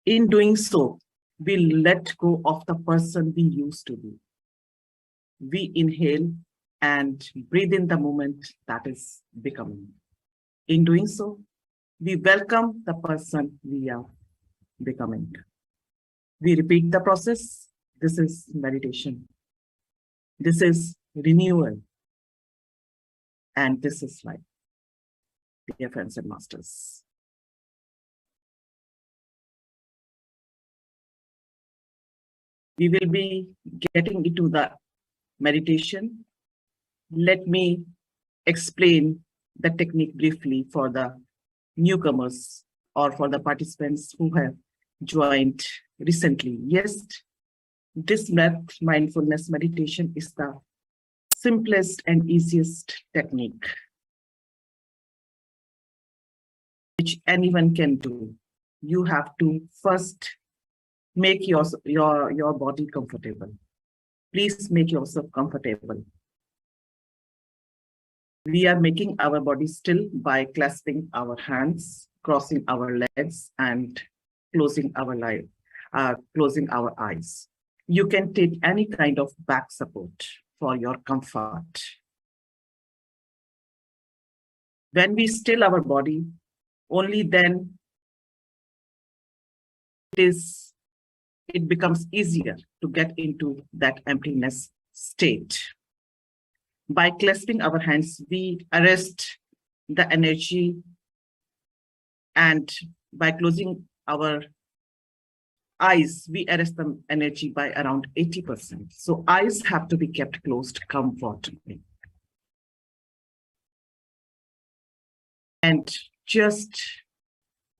In doing so, we let go of the person we used to be. We inhale and breathe in the moment that is becoming. In doing so, we welcome the person we are becoming. We repeat the process. This is meditation. This is renewal. And this is life, dear friends and masters. We will be getting into the meditation. Let me explain the technique briefly for the newcomers or for the participants who have joined recently. Yes, this breath mindfulness meditation is the simplest and easiest technique which anyone can do. You have to first make your body comfortable. Please make yourself comfortable. We are making our body still by clasping our hands, crossing our legs, and closing our eyes. You can take any kind of back support for your comfort. When we still our body, only then it becomes easier to get into that emptiness state. By clasping our hands, we arrest the energy, and by closing our eyes, we arrest the energy by around 80%. So eyes have to be kept closed comfortably. And just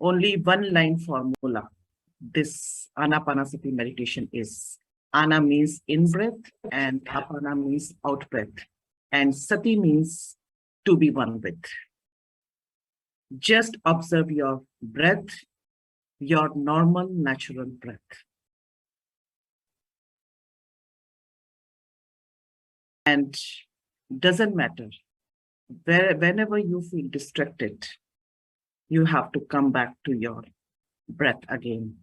only one line formula. This Ana-Pana-Sati meditation is Ana means in breath and Apana means out breath. And Sati means to be one with. Just observe your breath, your normal, natural breath. And doesn't matter, whenever you feel distracted, you have to come back to your breath again.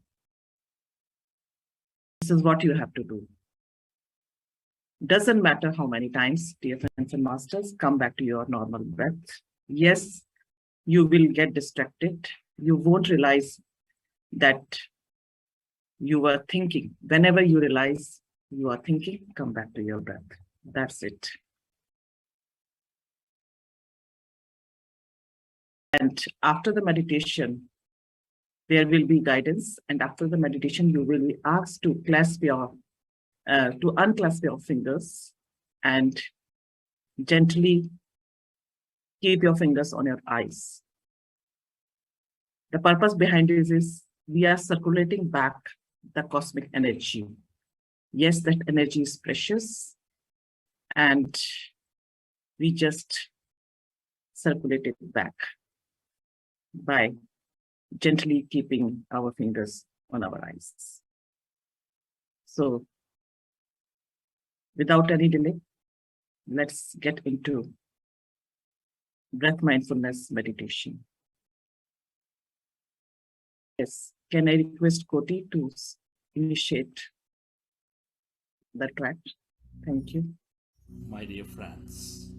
This is what you have to do. Doesn't matter how many times, dear friends and masters, come back to your normal breath. Yes, you will get distracted. You won't realize that you were thinking. Whenever you realize you are thinking, come back to your breath. That's it. And after the meditation, there will be guidance. And after the meditation, you will be asked to unclasp your fingers and gently keep your fingers on your eyes. The purpose behind this is we are circulating back the cosmic energy. Yes, that energy is precious, and we just circulate it back by gently keeping our fingers on our eyes. So, without any delay, let's get into breath mindfulness meditation. Yes, can I request Koti to initiate the track? Thank you. My dear friends.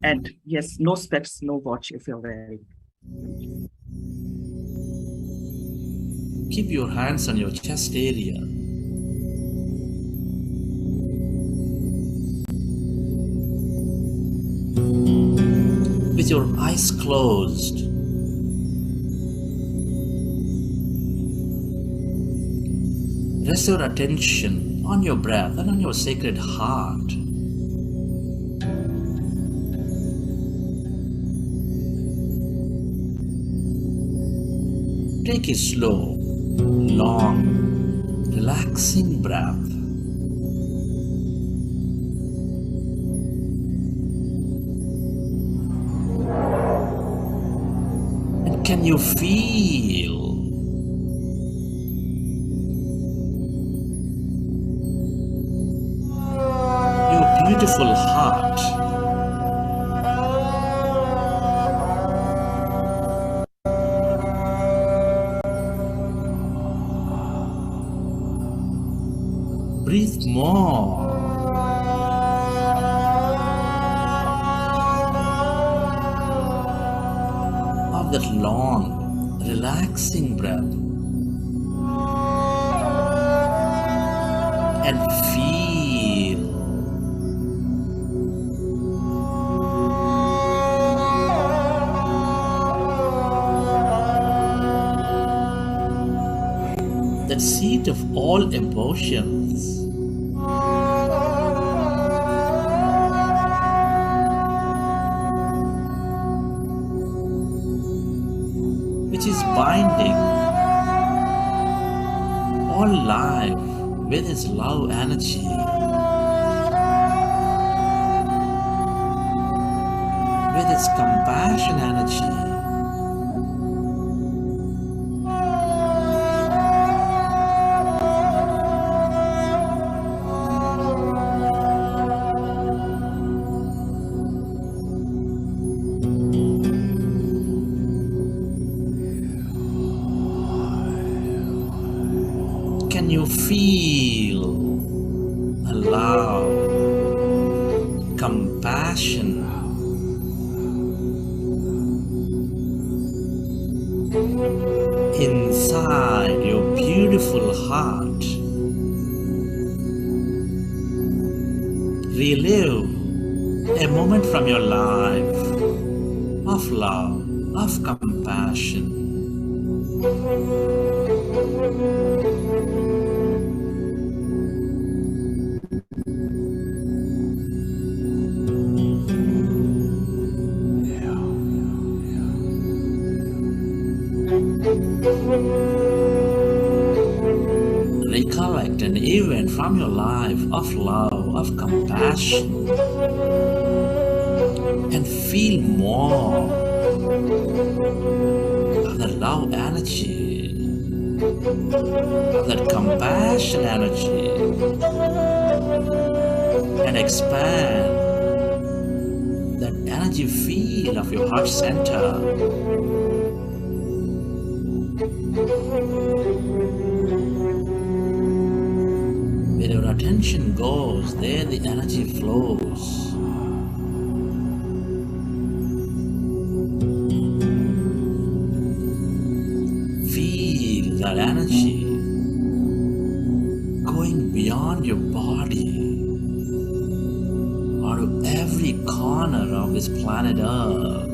And yes, no specs, no watch if you're wearing. Keep your hands on your chest area. With your eyes closed. Rest your attention on your breath and on your sacred heart. Take a slow, long, relaxing breath. And can you feel your beautiful heart? breathe more. Of that long, relaxing breath. And feel that seat of all emotions, which is binding all life with its love energy. With its compassion energy. Can you feel the love, compassion, inside your beautiful heart? Relive a moment from your life of love, of compassion. Recollect an event from your life of love, of compassion, and feel more of that love energy, of that compassion energy, and expand that energy field of your heart center. Where your attention goes, there the energy flows. Feel that energy going beyond your body or to every corner of this planet Earth.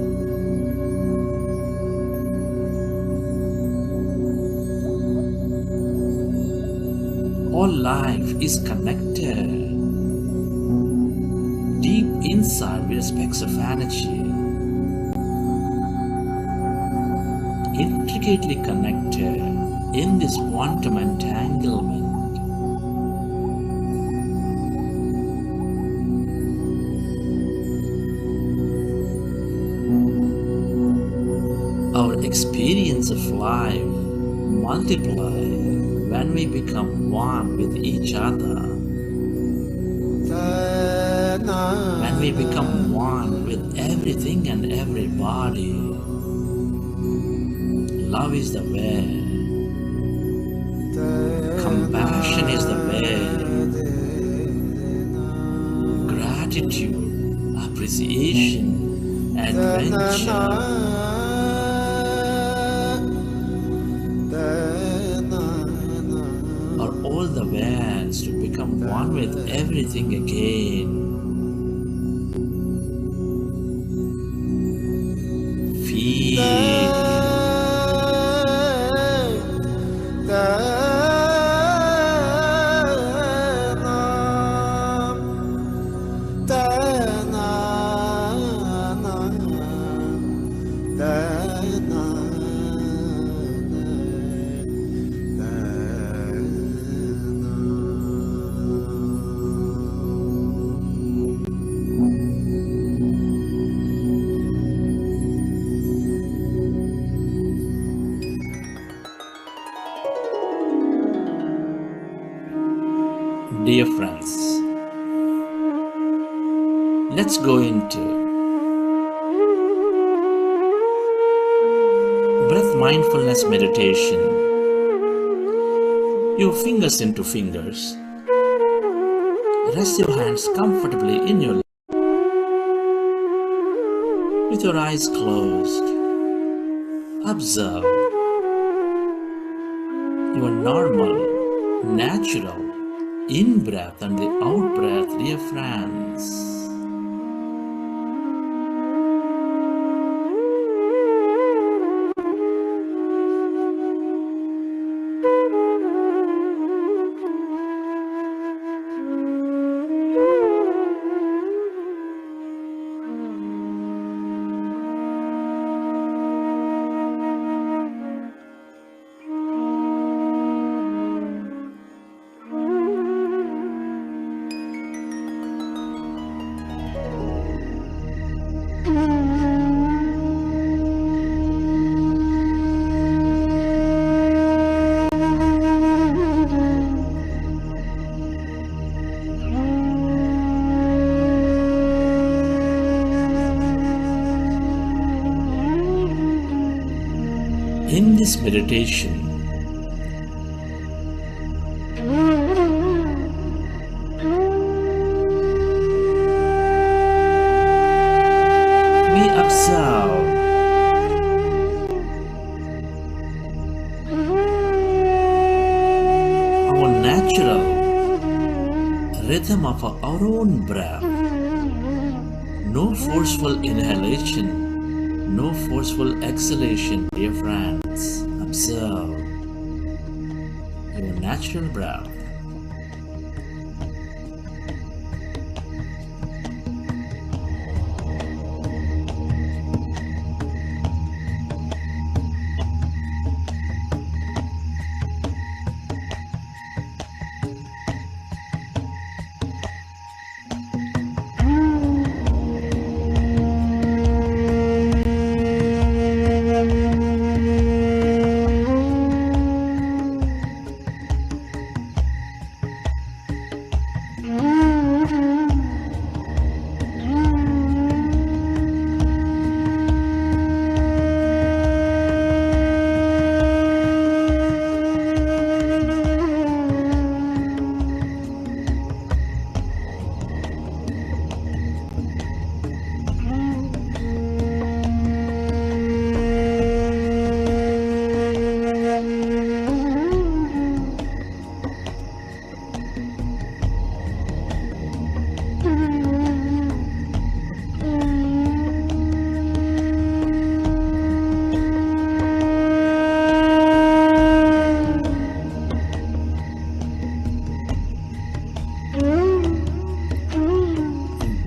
All life is connected deep inside with specks of energy, intricately connected in this quantum entanglement. Our experience of life multiplies when we become one with each other, when we become one with everything and everybody. Love is the way, compassion is the way, gratitude, appreciation, adventure, all the ways to become one with everything again. Feel Dear friends, let's go into breath mindfulness meditation. Your fingers into fingers, Rest your hands comfortably in your lap with your eyes closed. Observe your normal, natural in-breath and the out-breath, dear friends. In this meditation, we observe our natural rhythm of our own breath. No forceful inhalation, no forceful exhalation, dear friends. Observe your natural breath.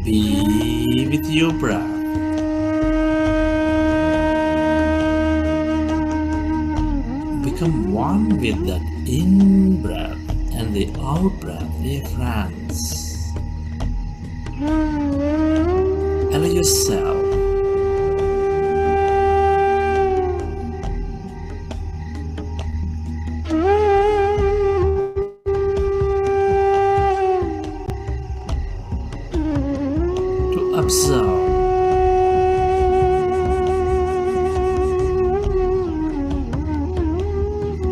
Be with your breath. Become one with that in-breath and the out-breath, dear friends. Allow yourself to observe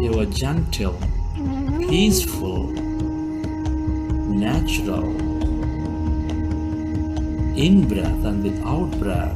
your gentle, peaceful, natural in-breath and the out-breath.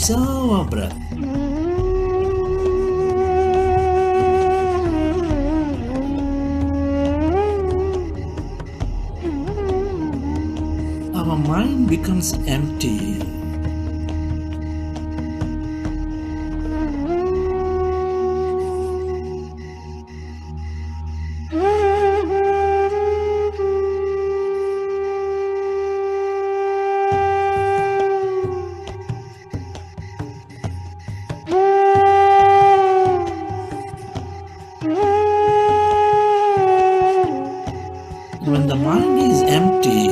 observe our breath. Our mind becomes empty. When the mind is empty,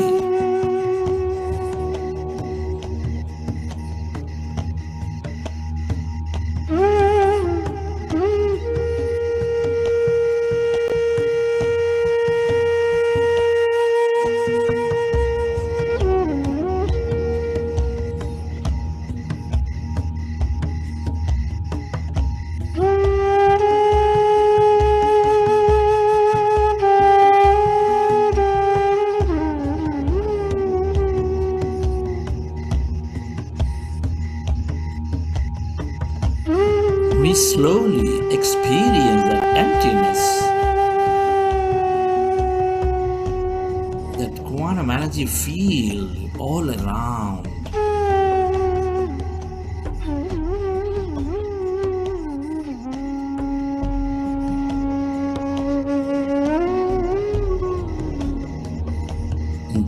we slowly experience that emptiness, that quantum energy field all around.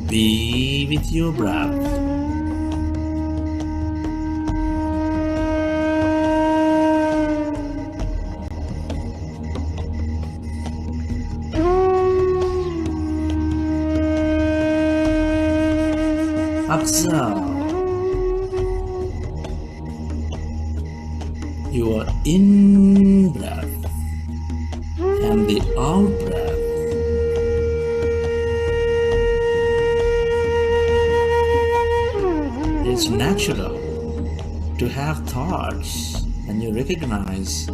Be with your breath. Observe your in breath and the out breath. It's natural to have thoughts, and you recognize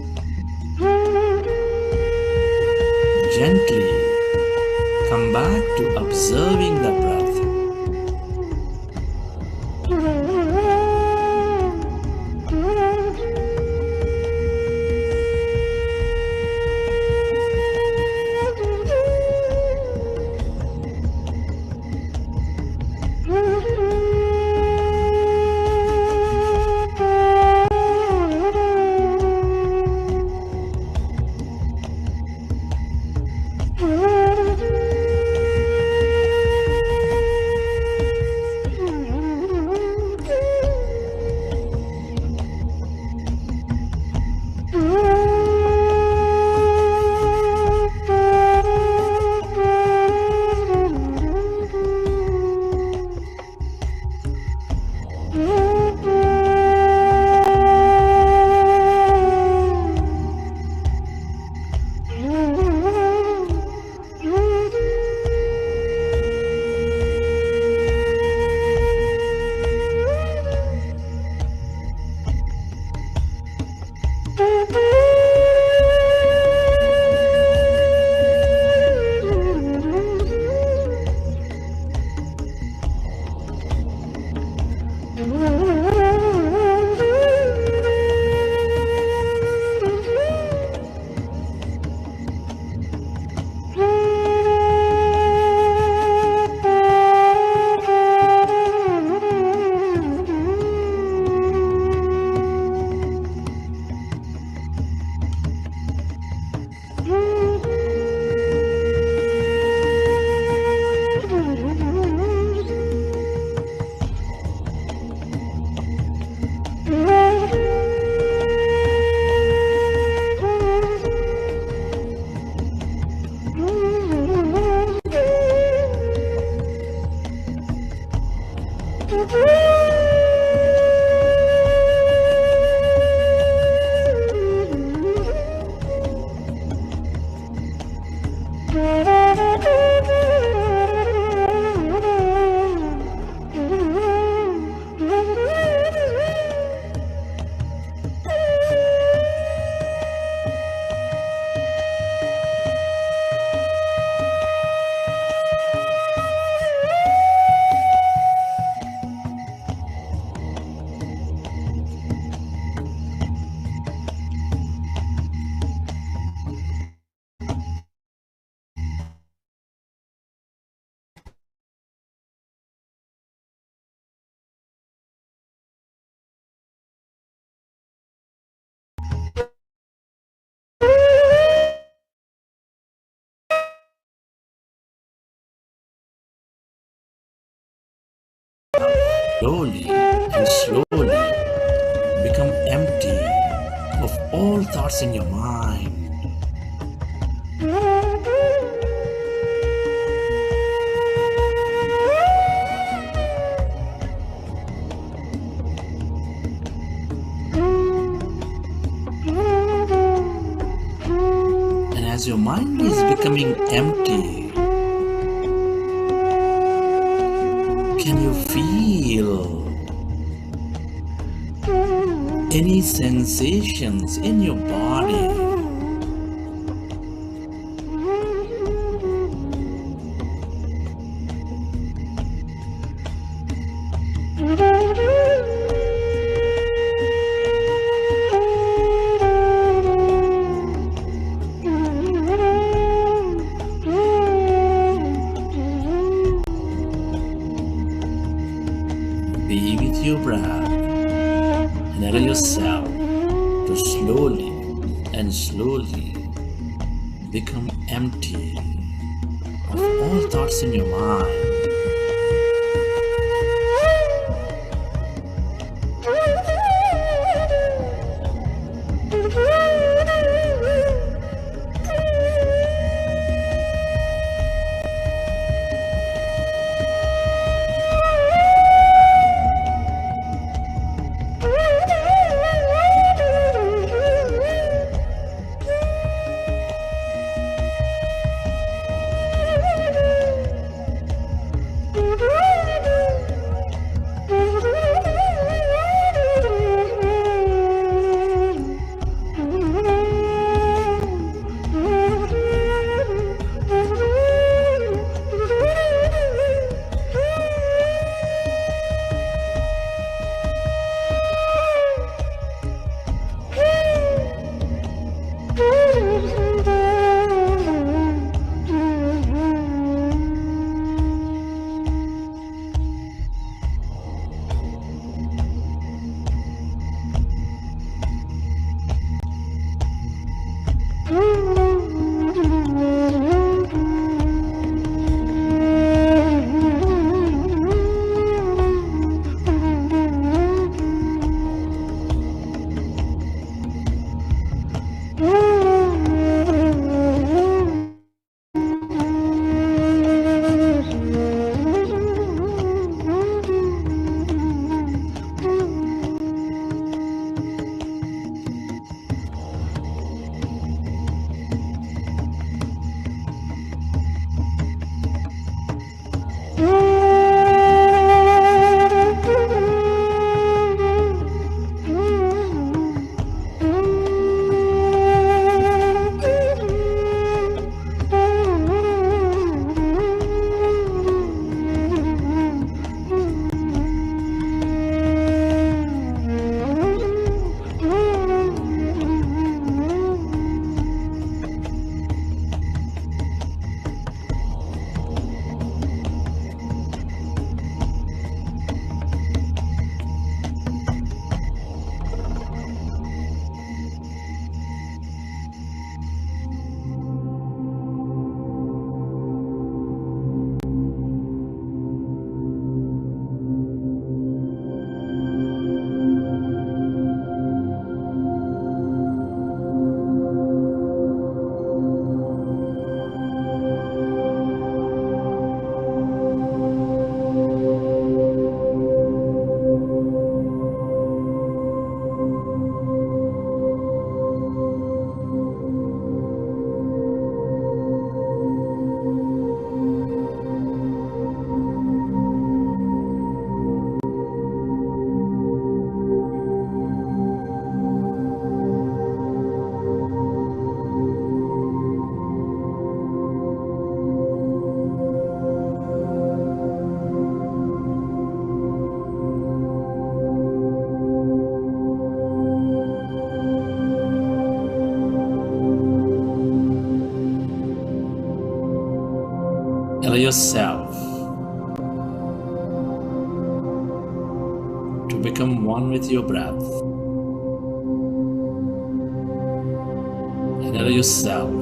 gently come back to observing the breath. slowly and slowly become empty of all thoughts in your mind. And as your mind is becoming empty, can you feel any sensations in your body? Be with your breath and allow yourself to slowly and slowly become empty of all thoughts in your mind. Allow yourself to become one with your breath. And allow yourself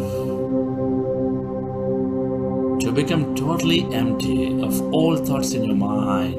to become totally empty of all thoughts in your mind.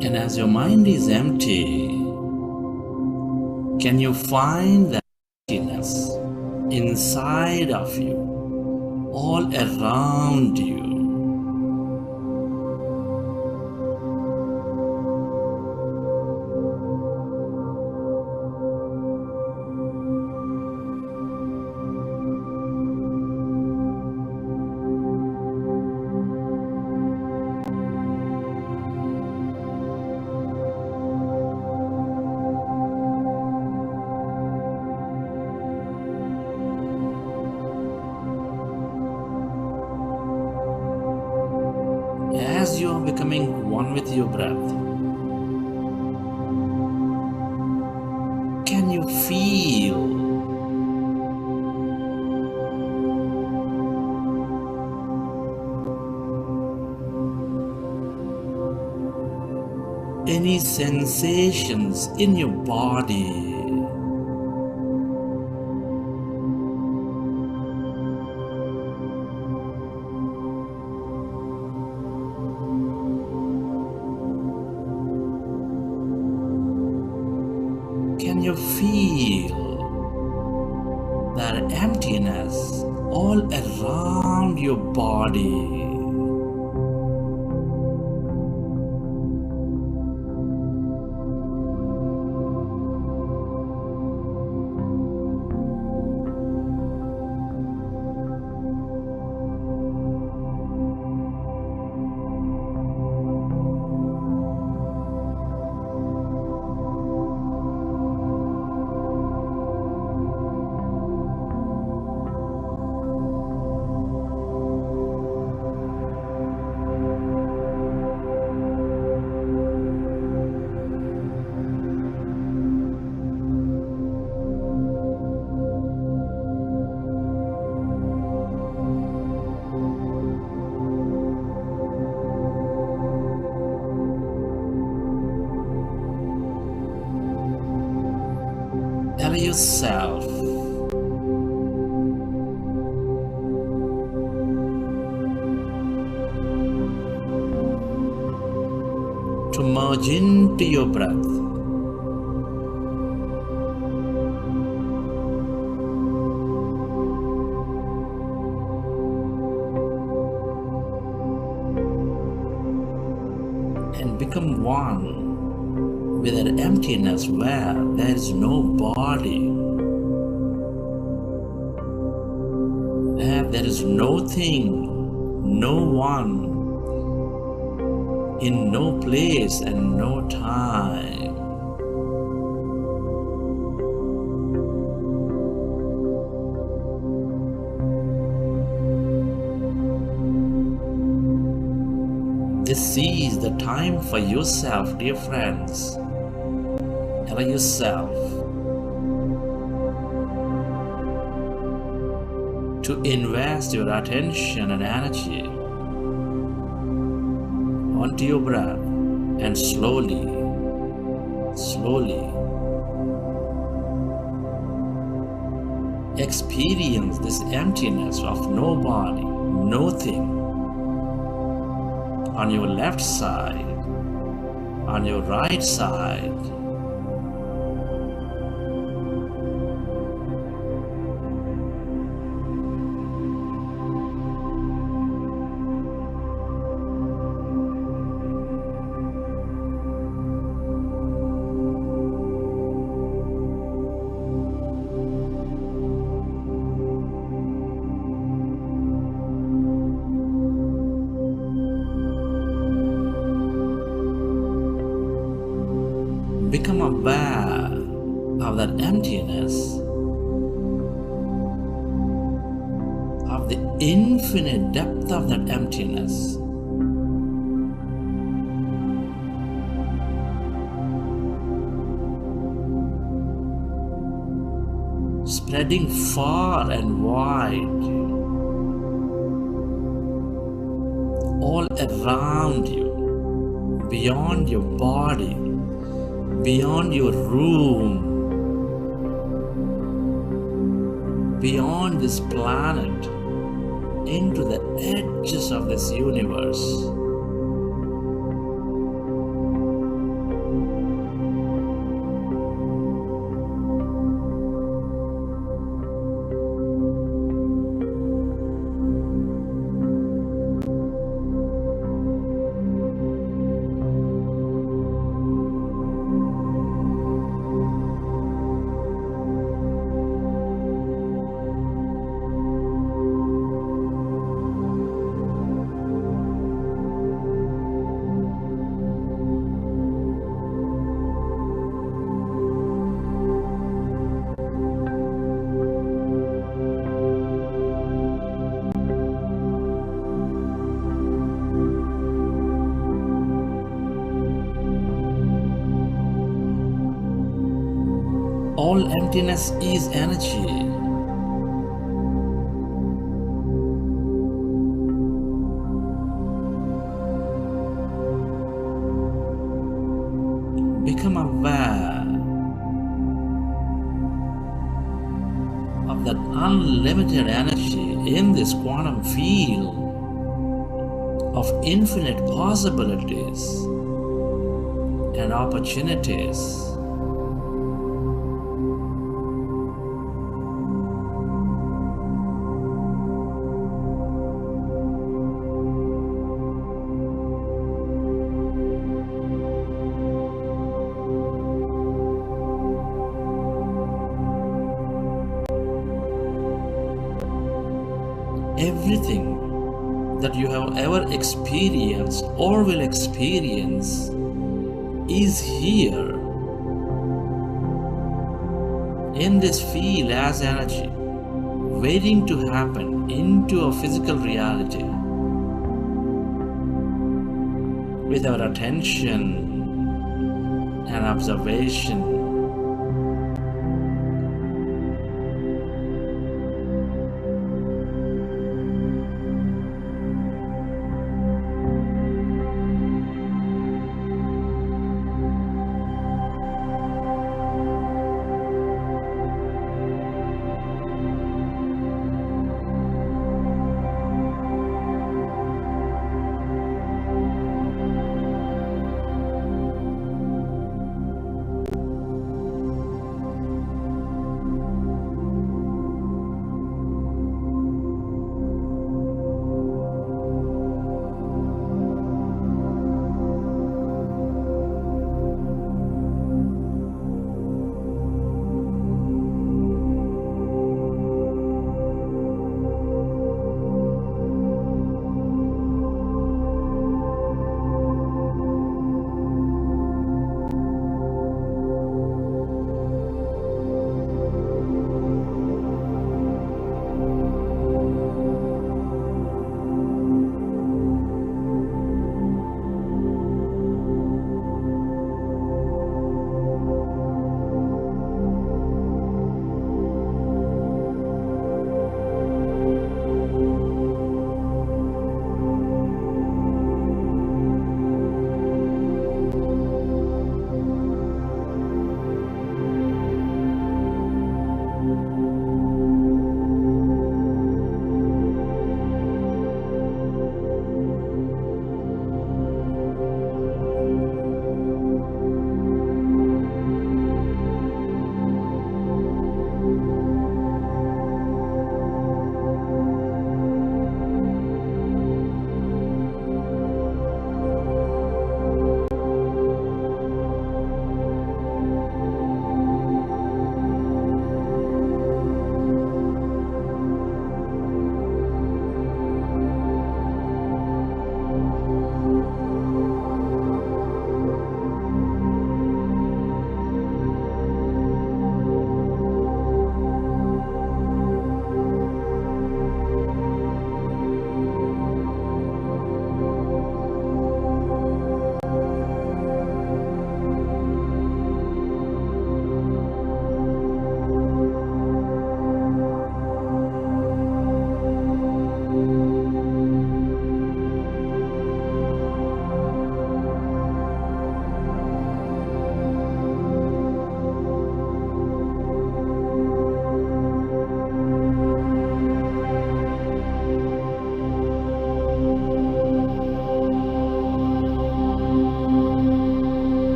And as your mind is empty, can you find that emptiness inside of you, all around you? As you are becoming one with your breath, can you feel any sensations in your body? Can you feel that emptiness all around your body? Allow yourself to merge into your breath. And become one with that emptiness where there is no body, where there is no thing, no one, in no place and no time. This is the time for yourself, dear friends. Allow yourself to invest your attention and energy onto your breath and slowly experience this emptiness of no body, no thing, on your left side, on your right side. Become aware of that emptiness, of the infinite depth of that emptiness. Spreading far and wide, all around you, beyond your body, beyond your room, beyond this planet, into the edges of this universe. All emptiness is energy. Become aware of that unlimited energy in this quantum field of infinite possibilities and opportunities. Everything that you have ever experienced or will experience is here in this field as energy, waiting to happen into a physical reality. With our attention and observation,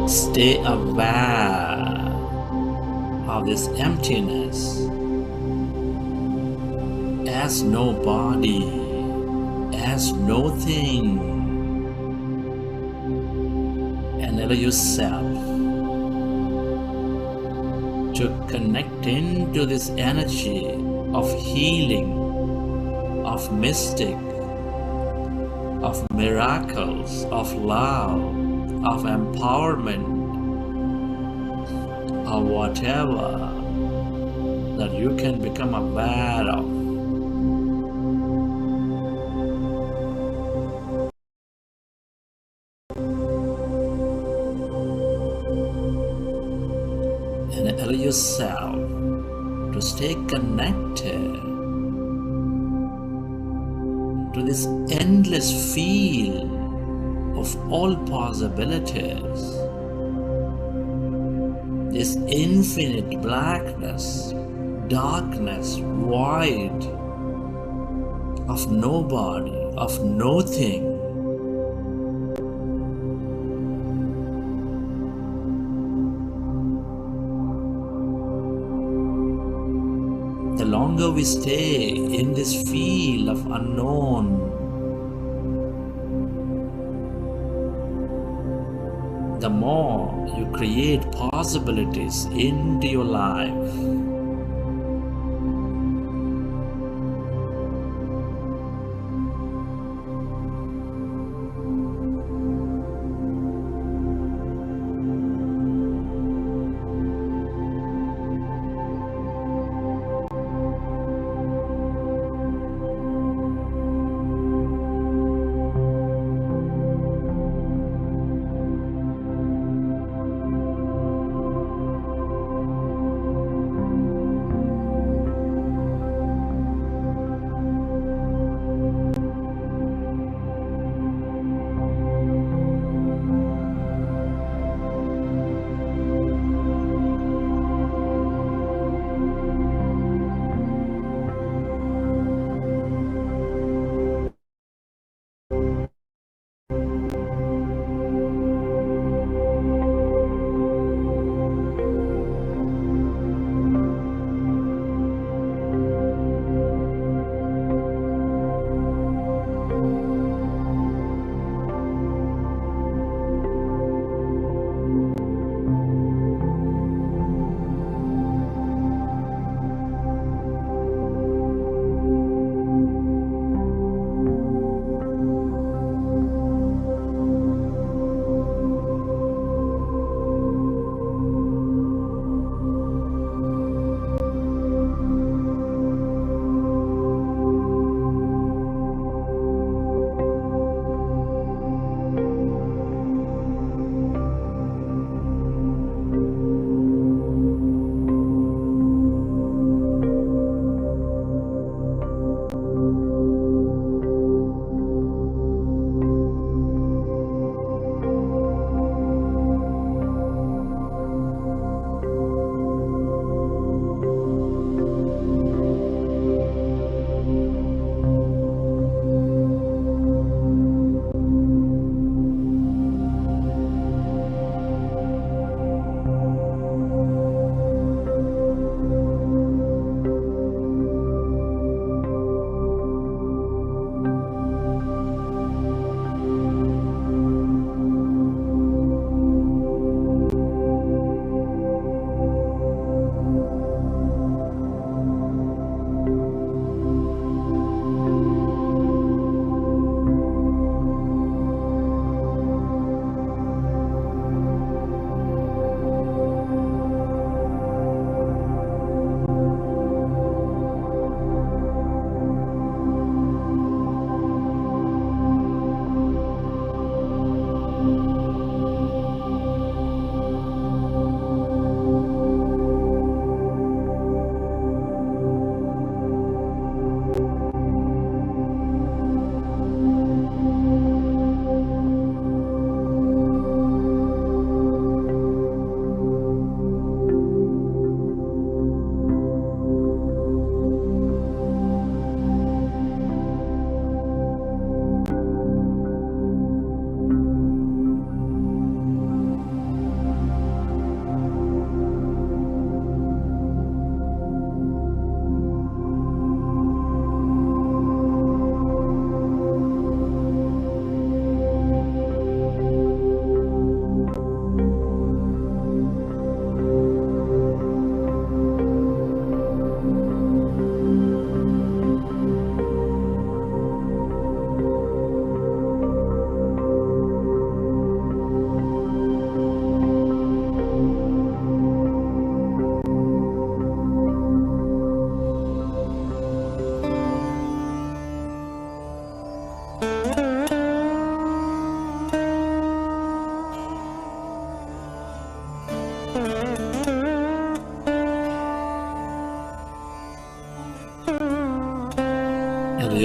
Stay aware of this emptiness as no body, as no thing, and allow yourself to connect into this energy of healing, of mystic, of miracles, of love, of empowerment, or whatever that you can become aware of. And allow yourself to stay connected to this endless field of all possibilities, this infinite blackness, darkness, void of nobody, of nothing. The longer we stay in this field of unknown, the more you create possibilities into your life.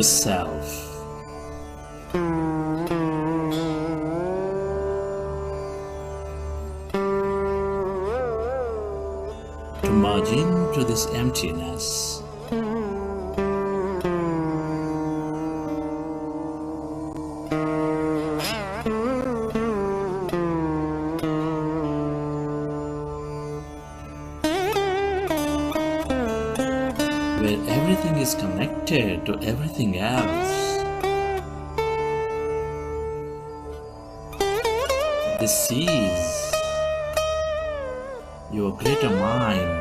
yourself. To merge into this emptiness. Where everything is connected to everything else. This is your greater mind.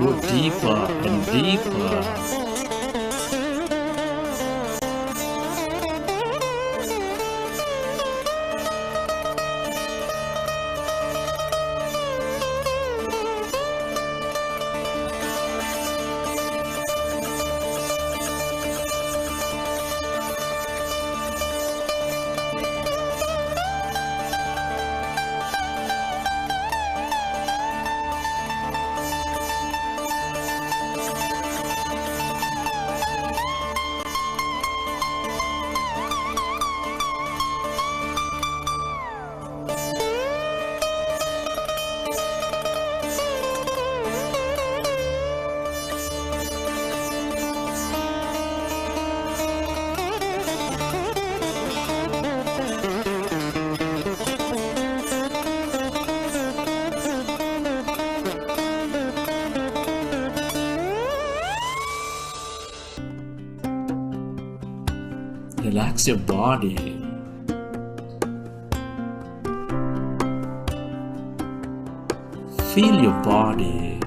Go deeper and deeper. Relax your body. Feel your body.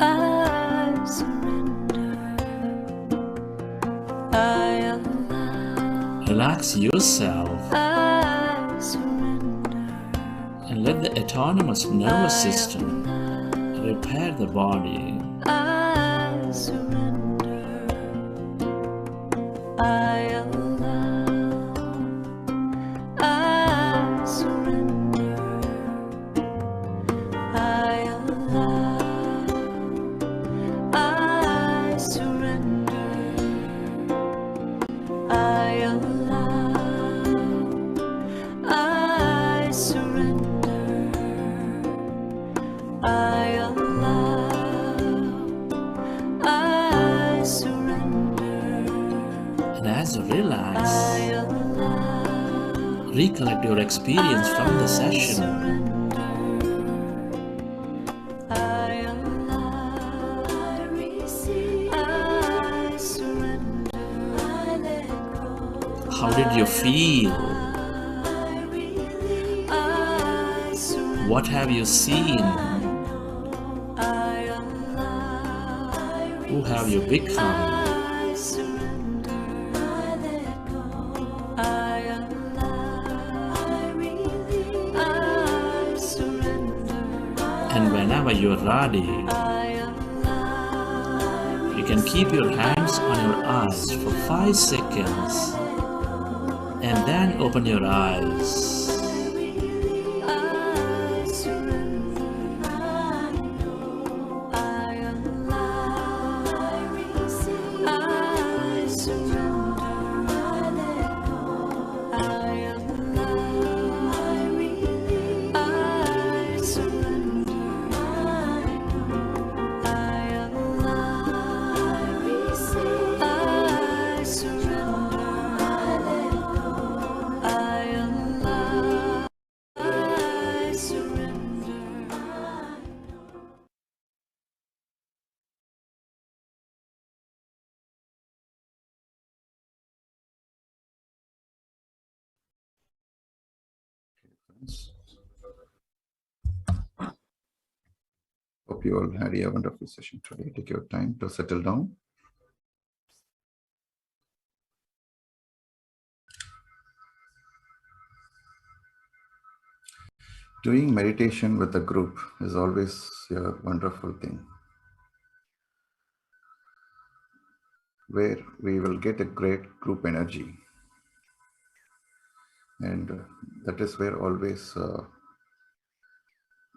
I surrender. I allow. Relax yourself I surrender. and let the autonomous nervous system repair the body. I surrender. I allow. I surrender. I allow. I surrender. I allow. I surrender. I allow. I surrender. And as you relax, I allow. recollect your experience from the session. Surrender. I allow. I receive. I surrender. I let go. How did you feel? I release. I surrender. What have you seen? I allow. I Who have you become? I surrender. I let go. I allow. I release. I surrender. And whenever you're ready, I allow. you can keep your hands on your eyes for 5 seconds and then open your eyes. I surrender. I know. I allow. I receive. I surrender. I let go. I allow. I release. I surrender. I know. I allow. I receive. Hope you all had a wonderful session today. Take your time to settle down. Doing meditation with a group is always a wonderful thing, where we will get a great group energy. And that is where always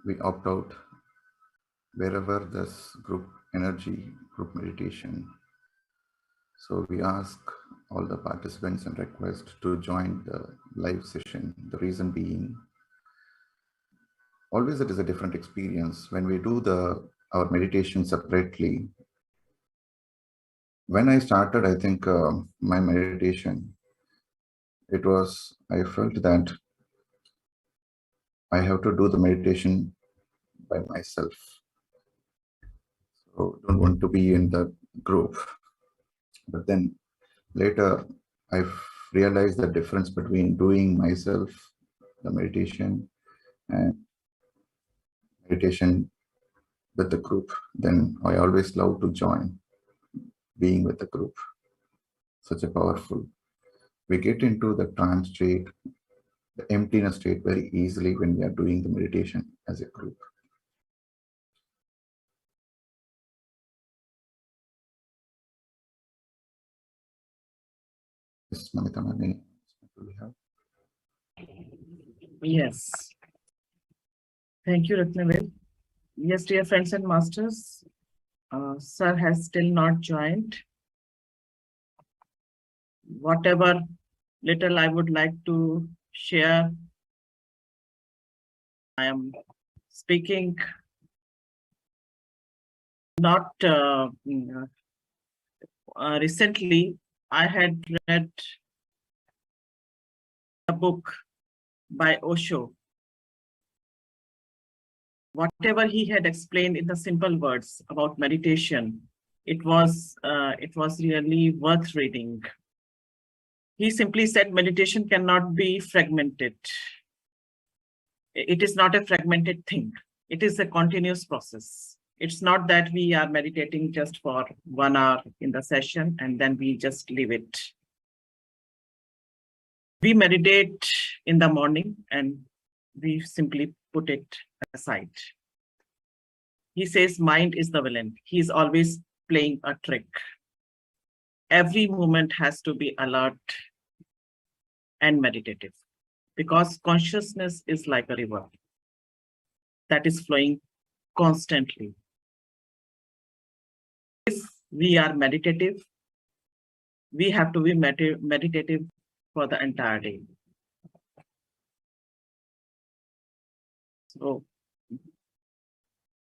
we opt out wherever this group energy, group meditation. So we ask all the participants and request to join the live session. The reason being, always it is a different experience. When we do our meditation separately, when I started, I think my meditation, I felt that I have to do the meditation by myself. So don't want to be in the group. But then later, I've realized the difference between doing myself, the meditation, and meditation with the group. Then I always love to join being with the group. Such a powerful. We get into the trance state, the emptiness state very easily when we are doing the meditation as a group. Yes, Namita, any do we have? Yes. Thank you, Ratnavir. Yes, dear friends and masters, Sir has still not joined. Whatever little I would like to share, I am speaking not recently. I had read a book by Osho. Whatever he had explained in the simple words about meditation, it was really worth reading. He simply said meditation cannot be fragmented. It is not a fragmented thing. It is a continuous process. It's not that we are meditating just for 1 hour in the session and then we just leave it. We meditate in the morning and we simply put it aside. He says mind is the villain. He is always playing a trick. Every moment has to be alert and meditative, because consciousness is like a river that is flowing constantly. If we are meditative, we have to be meditative for the entire day. So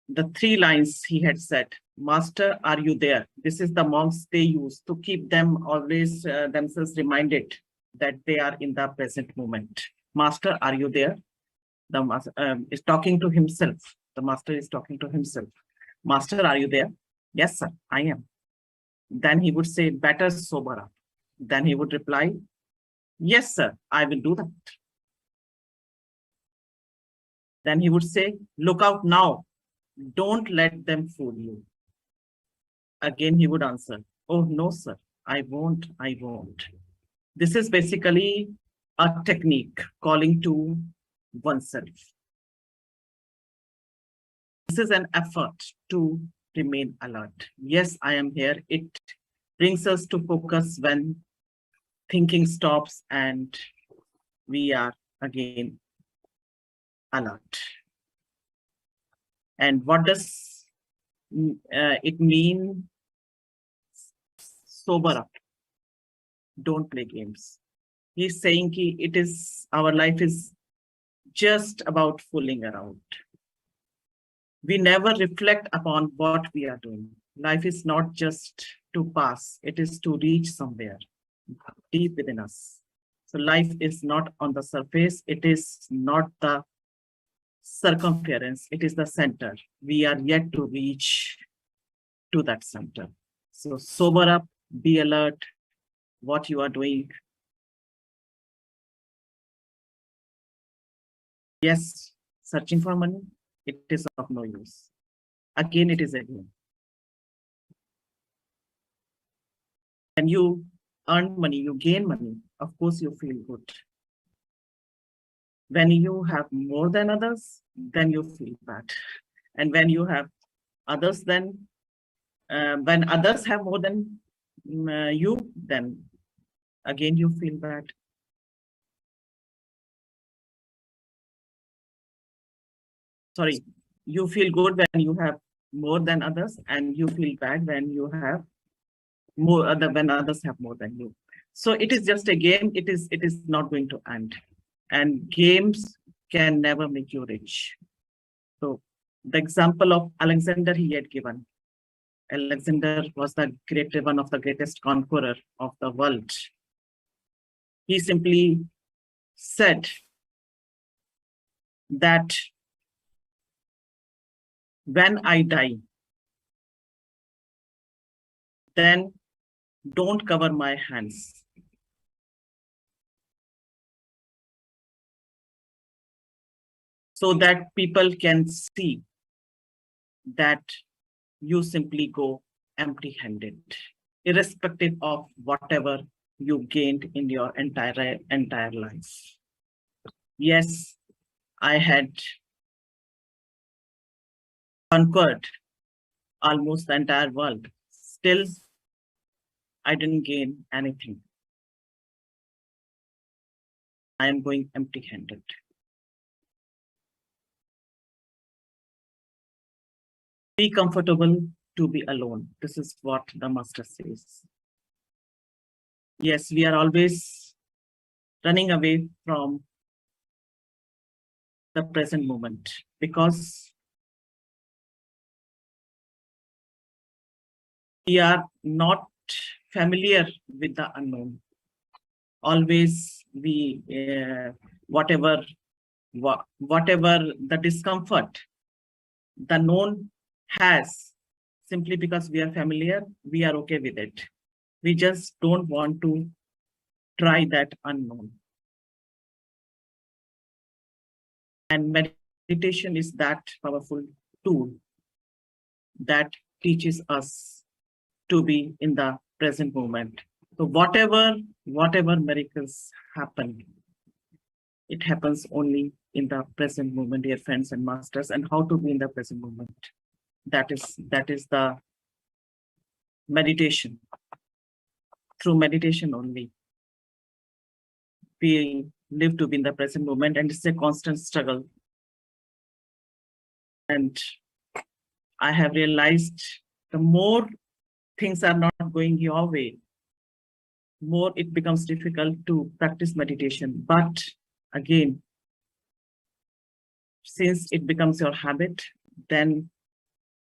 the 3 lines he had said, Master, are you there? This is the monks they use to keep them always themselves reminded that they are in the present moment. Master, are you there? The master is talking to himself. The master is talking to himself. Master, are you there? Yes, sir, I am. Then he would say, better sober up. Then he would reply, yes, sir, I will do that. Then he would say, look out now. Don't let them fool you. Again, he would answer, oh, no, sir, I won't. This is basically a technique calling to oneself. This is an effort to remain alert. Yes, I am here. It brings us to focus when thinking stops and we are again alert. And what does it mean? Sober up. Don't play games. He's saying our life is just about fooling around. We never reflect upon what we are doing. Life is not just to pass, it is to reach somewhere deep within us. So life is not on the surface, it is not the circumference, it is the center. We are yet to reach to that center. So sober up, be alert, what you are doing. Yes, searching for money, it is of no use. Again, it is a game. When you earn money, you gain money, of course you feel good. When you have more than others, then you feel bad. And when you have others, then when others have more than you, then again you feel bad. Sorry, you feel good when you have more than others, and you feel bad when you have more when others have more than you. So it is just a game. It is not going to end, and games can never make you rich. So the example of Alexander he had given. Alexander was one of the greatest conqueror of the world. He simply said that when I die, then don't cover my hands. So that people can see that you simply go empty-handed, irrespective of whatever you gained in your entire life. Yes, I had conquered almost the entire world. Still, I didn't gain anything. I am going empty-handed. Be comfortable to be alone. This is what the master says. Yes, we are always running away from the present moment because we are not familiar with the unknown. Always we, whatever the discomfort the known has, simply because we are familiar, we are okay with it. We just don't want to try that unknown. And meditation is that powerful tool that teaches us to be in the present moment. So whatever miracles happen, it happens only in the present moment, dear friends and masters. And how to be in the present moment? That is the meditation. Through meditation only, we live to be in the present moment, and it's a constant struggle. And I have realized the more things are not going your way, more it becomes difficult to practice meditation. But again, since it becomes your habit, then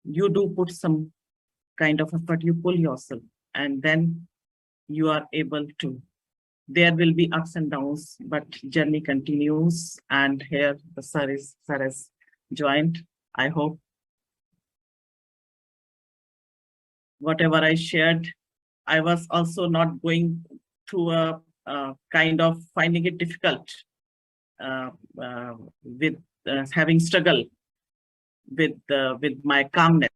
you do put some kind of effort, you pull yourself, and then you are able to. There will be ups and downs, but journey continues. And here the sir has joined. I hope whatever I shared, I was also not going through a kind of finding it difficult with having struggle with my calmness.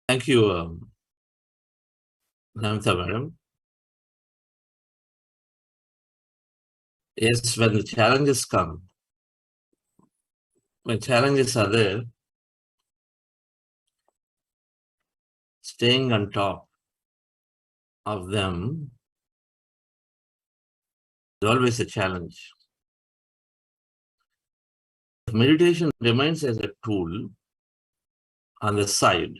Thank you, Namita madam. Yes, when the challenges come, when challenges are there, staying on top of them is always a challenge. If meditation remains as a tool on the side,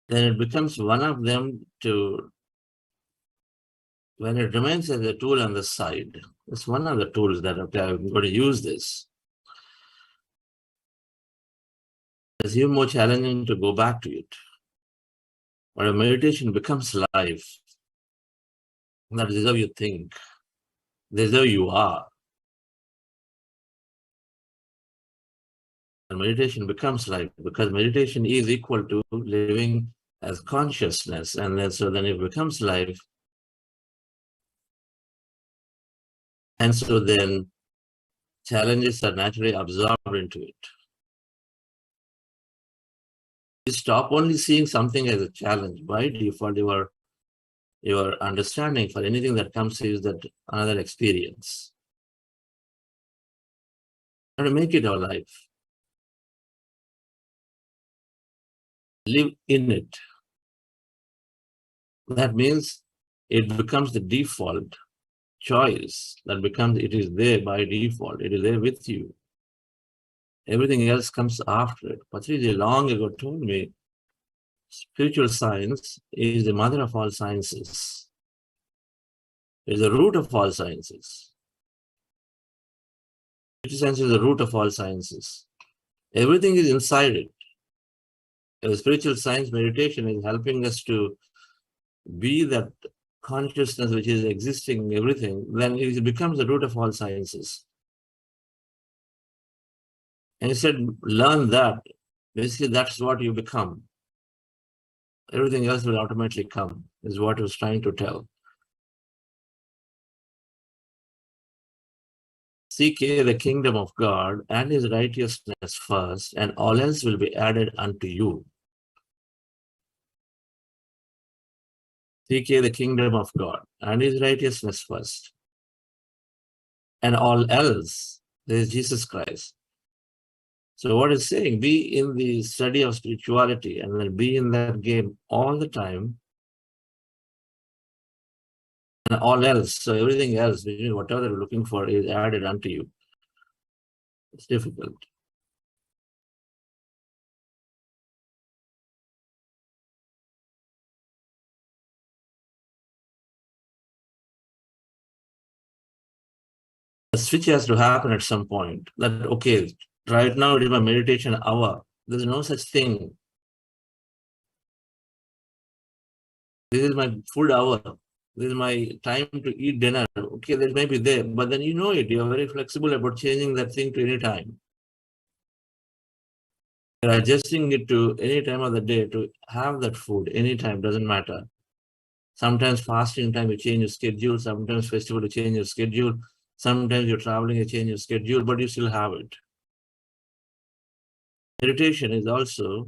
then it becomes one of them to, when it remains as a tool on the side, it's one of the tools that, okay, I'm going to use this. It's even more challenging to go back to it. But a meditation becomes life. That is how you think. This is how you are. And meditation becomes life, because meditation is equal to living as consciousness. And then so then it becomes life. And so then challenges are naturally absorbed into it. You stop only seeing something as a challenge. By default, your understanding for anything that comes is that another experience. How to make it our life. Live in it. That means it becomes the default choice. That becomes, it is there by default. It is there with you. Everything else comes after it. Patriji long ago told me, spiritual science is the mother of all sciences. It is the root of all sciences. Spiritual science is the root of all sciences. Everything is inside it. Spiritual science meditation is helping us to be that consciousness which is existing in everything. Then it becomes the root of all sciences. And he said, learn that. Basically, that's what you become. Everything else will automatically come, is what he was trying to tell. Seek ye the kingdom of God and his righteousness first, and all else will be added unto you. Seek ye the kingdom of God and his righteousness first, and all else, there is Jesus Christ. So what it's saying, be in the study of spirituality and then be in that game all the time, and all else, so everything else, whatever they're looking for is added unto you. It's difficult. The switch has to happen at some point. That, okay, right now it is my meditation hour. There's no such thing. This is my food hour. This is my time to eat dinner. Okay, that may be there, but then you know it. You're very flexible about changing that thing to any time. You're adjusting it to any time of the day to have that food anytime, doesn't matter. Sometimes fasting time you change your schedule, sometimes festival you change your schedule, sometimes you're traveling you change your schedule, but you still have it. Meditation is also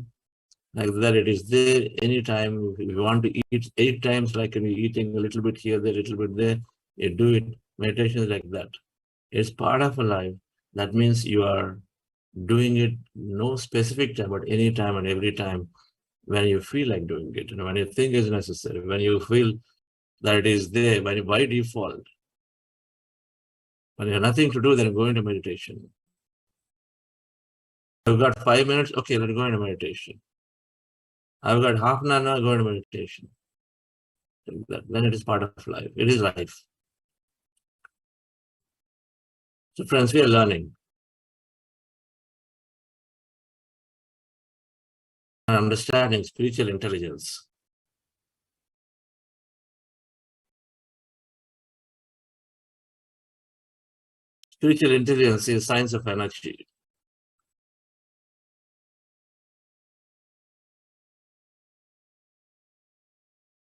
like that. It is there anytime. If you want to eat 8 times, like you're eating a little bit here, there, a little bit there, you do it. Meditation is like that. It's part of a life. That means you are doing it no specific time, but any time and every time when you feel like doing it, when you think is necessary, when you feel that it is there, when you, by default. When you have nothing to do, then go into meditation. I've got 5 minutes, okay, let's go into meditation. I've got half an hour, go into meditation. Like that. Then it is part of life. It is life. So friends, we are learning and understanding spiritual intelligence. Spiritual intelligence is science of energy.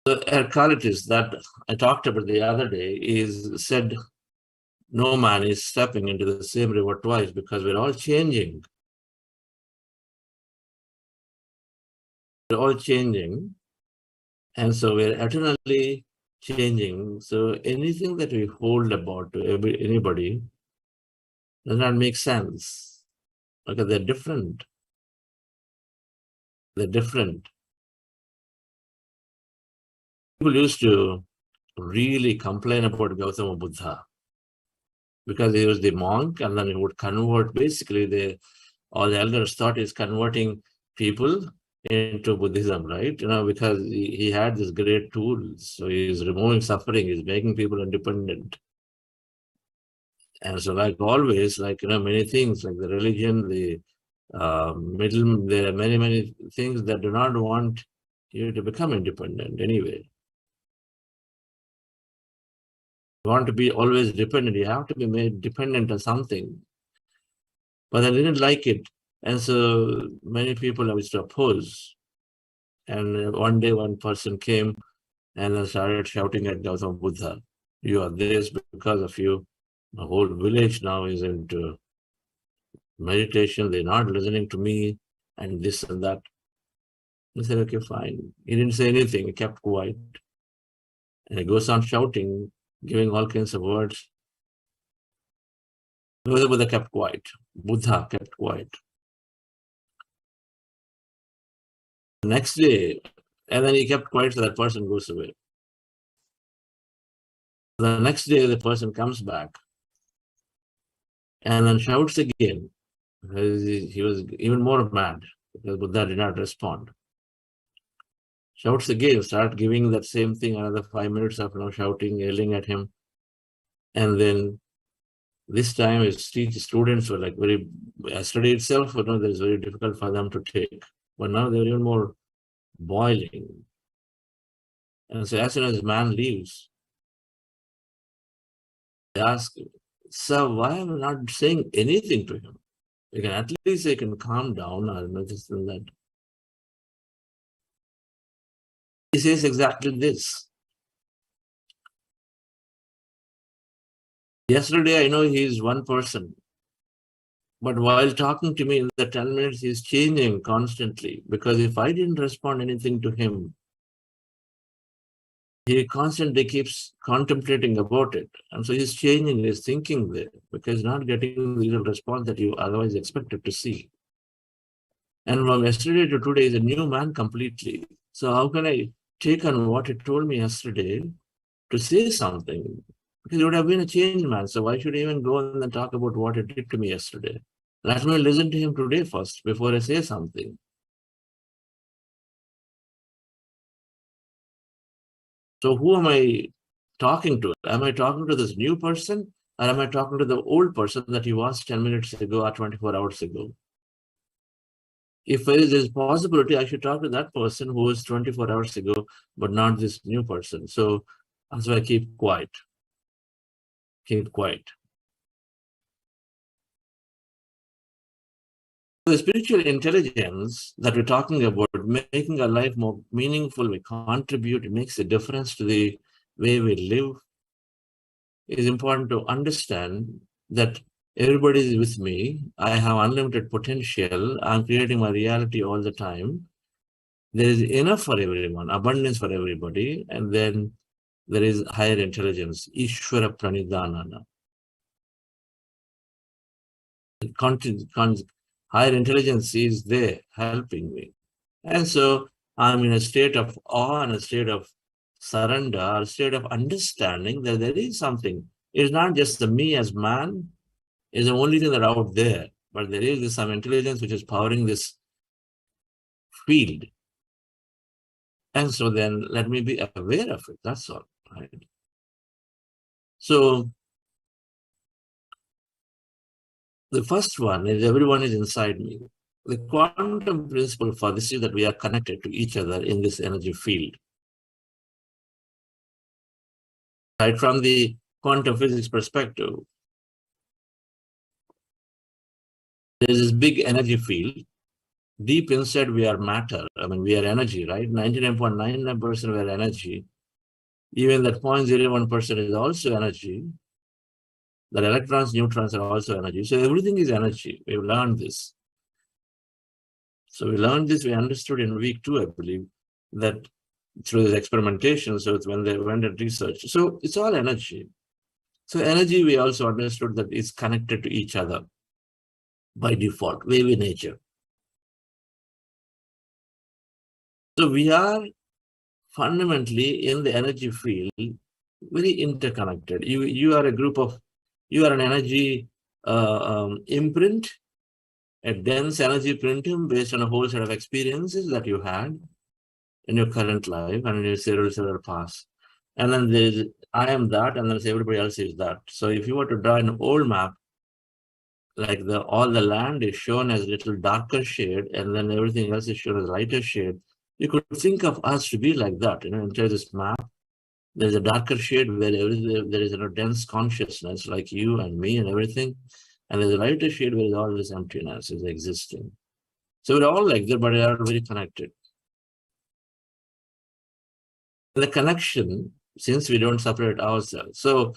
The Heraclitus that I talked about the other day is said, no man is stepping into the same river twice because we're all changing. We're all changing. And so we're eternally changing. So anything that we hold about to anybody does not make sense. Because they're different. They're different. People used to really complain about Gautama Buddha because he was the monk and then he would convert. Basically, all the elders thought he's converting people into Buddhism, right? Because he had this great tools. So he's removing suffering, he's making people independent. And so like always, like, many things like the religion, the middle, there are many, many things that do not want you to become independent anyway. You want to be always dependent, you have to be made dependent on something. But I didn't like it. And so many people used to oppose. And one day one person came and started shouting at Gautama Buddha, "You are this, because of you. The whole village now is into meditation. They're not listening to me and this and that." I said, okay, fine. He didn't say anything. He kept quiet. And he goes on shouting, giving all kinds of words. Buddha kept quiet. Buddha kept quiet. The next day, and then he kept quiet, so that person goes away. The next day, the person comes back and then shouts again. He was even more mad because Buddha did not respond. Shouts again, start giving that same thing, another 5 minutes of shouting, yelling at him. And then this time his students were like very, yesterday itself, that is very difficult for them to take. But now they're even more boiling. And so as soon as man leaves, they ask, "Sir, why am I not saying anything to him? You can at least say, can calm down or this and that." He says exactly this. Yesterday, I know he is one person, but while talking to me in the 10 minutes, he's changing constantly, because if I didn't respond anything to him, he constantly keeps contemplating about it. And so he's changing his thinking there, because he's not getting the real response that you otherwise expected to see. And from yesterday to today, he's a new man completely. So how can I take on what he told me yesterday to say something? Because he would have been a changed man. So why should I even go and then talk about what he did to me yesterday? Let me listen to him today first before I say something. So who am I talking to? Am I talking to this new person, or am I talking to the old person that he was 10 minutes ago or 24 hours ago? If there is this possibility, I should talk to that person who was 24 hours ago, but not this new person. So that's why I keep quiet. Keep quiet. The spiritual intelligence that we're talking about, making our life more meaningful, we contribute, it makes a difference to the way we live. It is important to understand that everybody is with me. I have unlimited potential. I'm creating my reality all the time. There is enough for everyone, abundance for everybody. And then there is higher intelligence, Ishvara Pranidhanana. Higher intelligence is there helping me. And so I'm in a state of awe and a state of surrender, a state of understanding that there is something. It's not just the me as man, is the only thing that out there, but there is some intelligence which is powering this field. And so then let me be aware of it. That's all, right? So the first one is everyone is inside me. The quantum principle for this is that we are connected to each other in this energy field. Right from the quantum physics perspective, there is this big energy field. Deep inside, we are matter. I mean, we are energy, right? 99.99% we are energy. Even that 0.01% is also energy. That electrons, neutrons are also energy. So everything is energy. We've learned this. So we learned this, we understood in week 2, I believe, that through this experimentation, so it's when they went and researched. So it's all energy. So energy, we also understood that it's connected to each other by default, wavy nature. So we are fundamentally in the energy field, very interconnected. You are a group of, you are an energy imprint, a dense energy printing based on a whole set of experiences that you had in your current life and in your several past. And then there's, I am that, and then everybody else is that. So if you were to draw an old map, like all the land is shown as a little darker shade, and then everything else is shown as lighter shade, you could think of us to be like that, into this map. There's a darker shade where there is a dense consciousness like you and me and everything. And there's a lighter shade where all this emptiness is existing. So we're all like that, but we are very connected. The connection, since we don't separate ourselves, so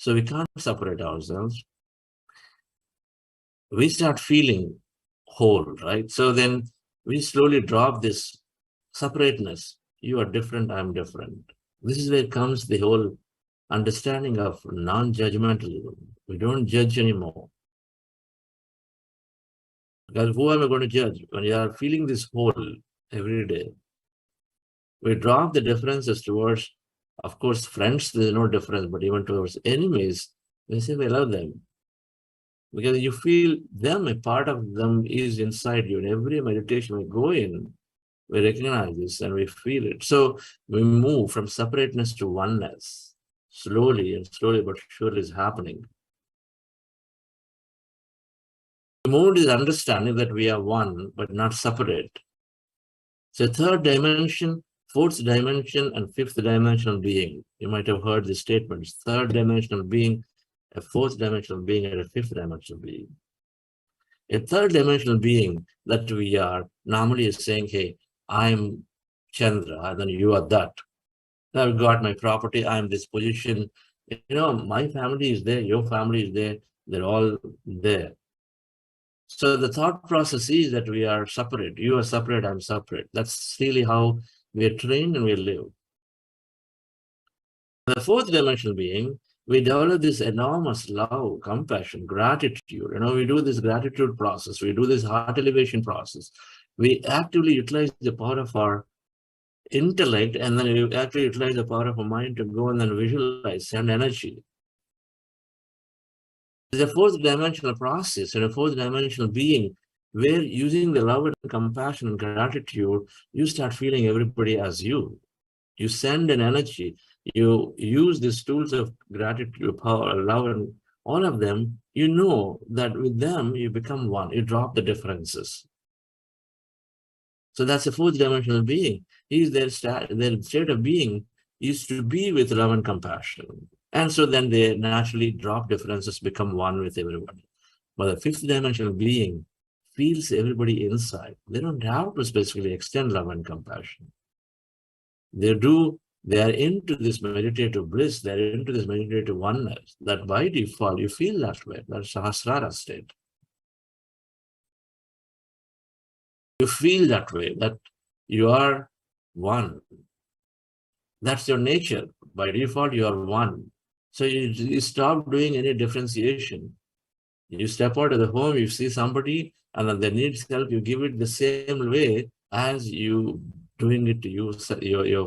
we can't separate ourselves, we start feeling whole, right? So then we slowly drop this separateness. You are different, I'm different. This is where comes the whole understanding of non-judgmentalism. We don't judge anymore. Because who am I going to judge? When you are feeling this whole every day, we drop the differences towards, of course, friends, there's no difference, but even towards enemies, we say we love them. Because you feel them, a part of them is inside you. In every meditation we go in, we recognize this and we feel it. So we move from separateness to oneness. Slowly and slowly, but surely is happening. The move is understanding that we are one, but not separate. So third dimension, fourth dimension, and fifth dimensional being. You might have heard the statements. Third dimensional being, a fourth dimensional being, and a fifth dimensional being. A third dimensional being that we are normally is saying, hey, I'm Chandra, and then you are that. I've got my property, I'm this position. You know, my family is there, your family is there, they're all there. So the thought process is that we are separate. You are separate, I'm separate. That's really how we are trained and we live. The fourth dimensional being, we develop this enormous love, compassion, gratitude. You know, we do this gratitude process. We do this heart elevation process. We actively utilize the power of our intellect, and then we actually utilize the power of our mind to go and then visualize, send energy. There's a fourth dimensional process and a fourth dimensional being where using the love and compassion and gratitude, you start feeling everybody as you. You send an energy. You use these tools of gratitude, power, love, and all of them, you know that with them, you become one. You drop the differences. So that's a fourth dimensional being. Their state of being is to be with love and compassion. And so then they naturally drop differences, become one with everybody. But the fifth dimensional being feels everybody inside. They don't have to specifically extend love and compassion. They are into this meditative bliss, they're into this meditative oneness, that by default you feel that way. That's Sahasrara state. You feel that way, that you are one. That's your nature. By default, you are one. So you stop doing any differentiation. You step out of the home, you see somebody, and then they need help, you give it the same way as you doing it to your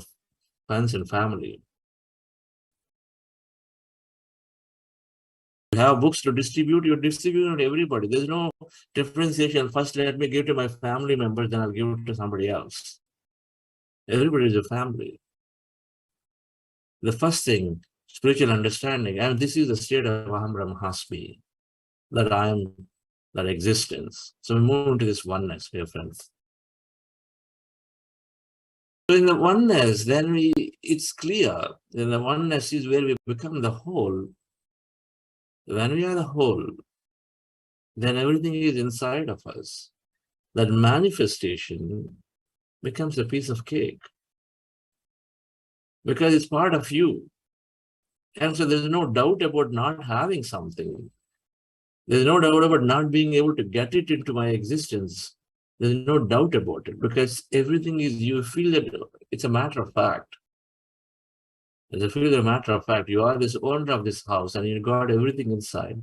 friends and family. You have books to distribute, you distribute to everybody. There's no differentiation. First, let me give to my family members, then I'll give it to somebody else. Everybody is a family. The first thing, spiritual understanding, and this is the state of Aham Brahmasmi, that I am, that existence. So we move into this oneness, dear friends. So in the oneness, then it's clear. In the oneness is where we become the whole. When we are the whole, then everything is inside of us. That manifestation becomes a piece of cake because it's part of you. And so there's no doubt about not having something. There's no doubt about not being able to get it into my existence. There's no doubt about it because everything is, you feel that it's a matter of fact. As a feel a matter of fact, you are this owner of this house and you got everything inside.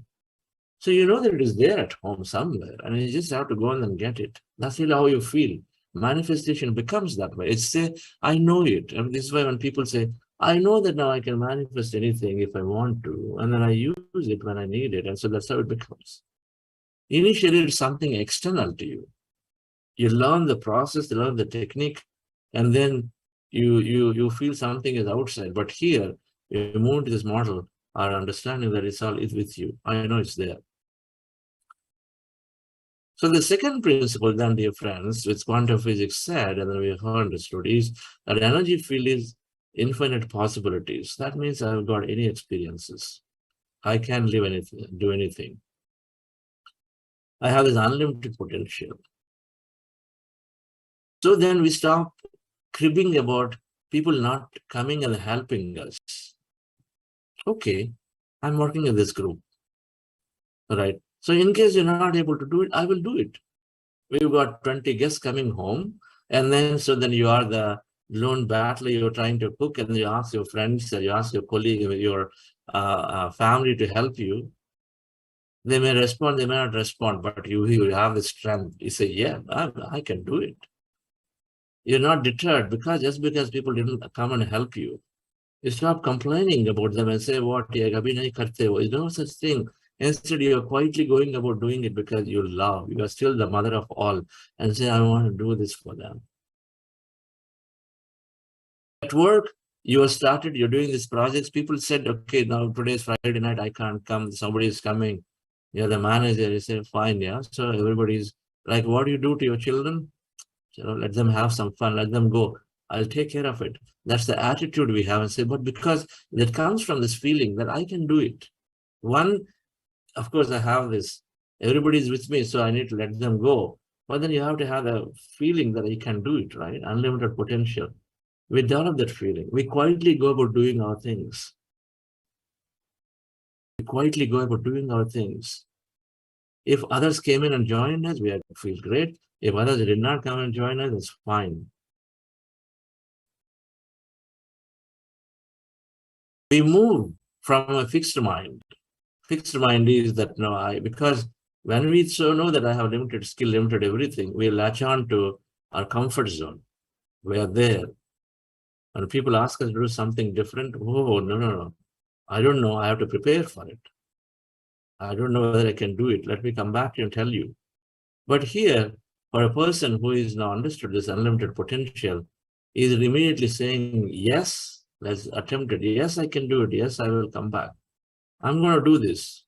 So you know that it is there at home somewhere and you just have to go and get it. That's really how you feel. Manifestation becomes that way. It's say, I know it. And this is why when people say, I know that now I can manifest anything if I want to, and then I use it when I need it. And so that's how it becomes. Initially, it's something external to you. You learn the process, you learn the technique, and then you feel something is outside. But here, you move to this model, our understanding that it's all is with you. I know it's there. So the second principle then, dear friends, which quantum physics said, and then we understood, is that energy field is infinite possibilities. That means I've got any experiences. I can live anything, do anything. I have this unlimited potential. So then we stop cribbing about people not coming and helping us. Okay, I'm working in this group, right? So in case you're not able to do it, I will do it. We've got 20 guests coming home, and then you are the lone battler, you're trying to cook, and you ask your friends, or you ask your colleague, your family to help you. They may respond, they may not respond, but you have the strength. You say, yeah, I can do it. You're not deterred just because people didn't come and help you. You stop complaining about them and say, what, there's no such thing. Instead, you're quietly going about doing it because you love. You are still the mother of all, and say, I want to do this for them. At work, you're doing these projects. People said, okay, now today is Friday night, I can't come. Somebody is coming. You're the manager. You say, fine, yeah. So everybody's like, what do you do to your children? Let them have some fun, let them go. I'll take care of it. That's the attitude we have, and say, but because that comes from this feeling that I can do it. One, of course, I have this, everybody's with me, so I need to let them go. But then you have to have a feeling that I can do it, right? Unlimited potential. We develop that feeling. We quietly go about doing our things. We quietly go about doing our things. If others came in and joined us, we had to feel great. If others did not come and join us, it's fine. We move from a fixed mind. Fixed mind is that, no, because when we know that I have limited skill, limited everything, we latch on to our comfort zone. We are there. When people ask us to do something different, oh, no. I don't know. I have to prepare for it. I don't know whether I can do it. Let me come back to you and tell you. But here, for a person who is now understood this unlimited potential, is immediately saying, yes, let's attempt it. Yes, I can do it. Yes, I will come back. I'm going to do this.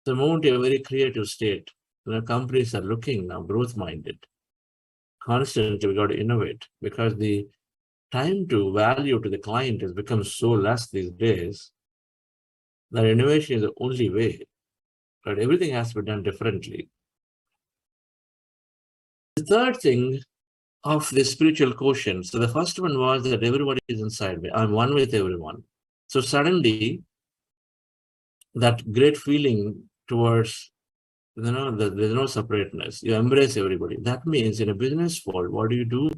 The moment you're a very creative state, companies are looking now growth-minded. Constantly, we got to innovate because the time to value to the client has become so less these days that innovation is the only way. But everything has to be done differently. The third thing of the spiritual quotient. So the first one was that everybody is inside me. I'm one with everyone. So suddenly, that great feeling towards, there's no separateness. You embrace everybody. That means in a business world, what do?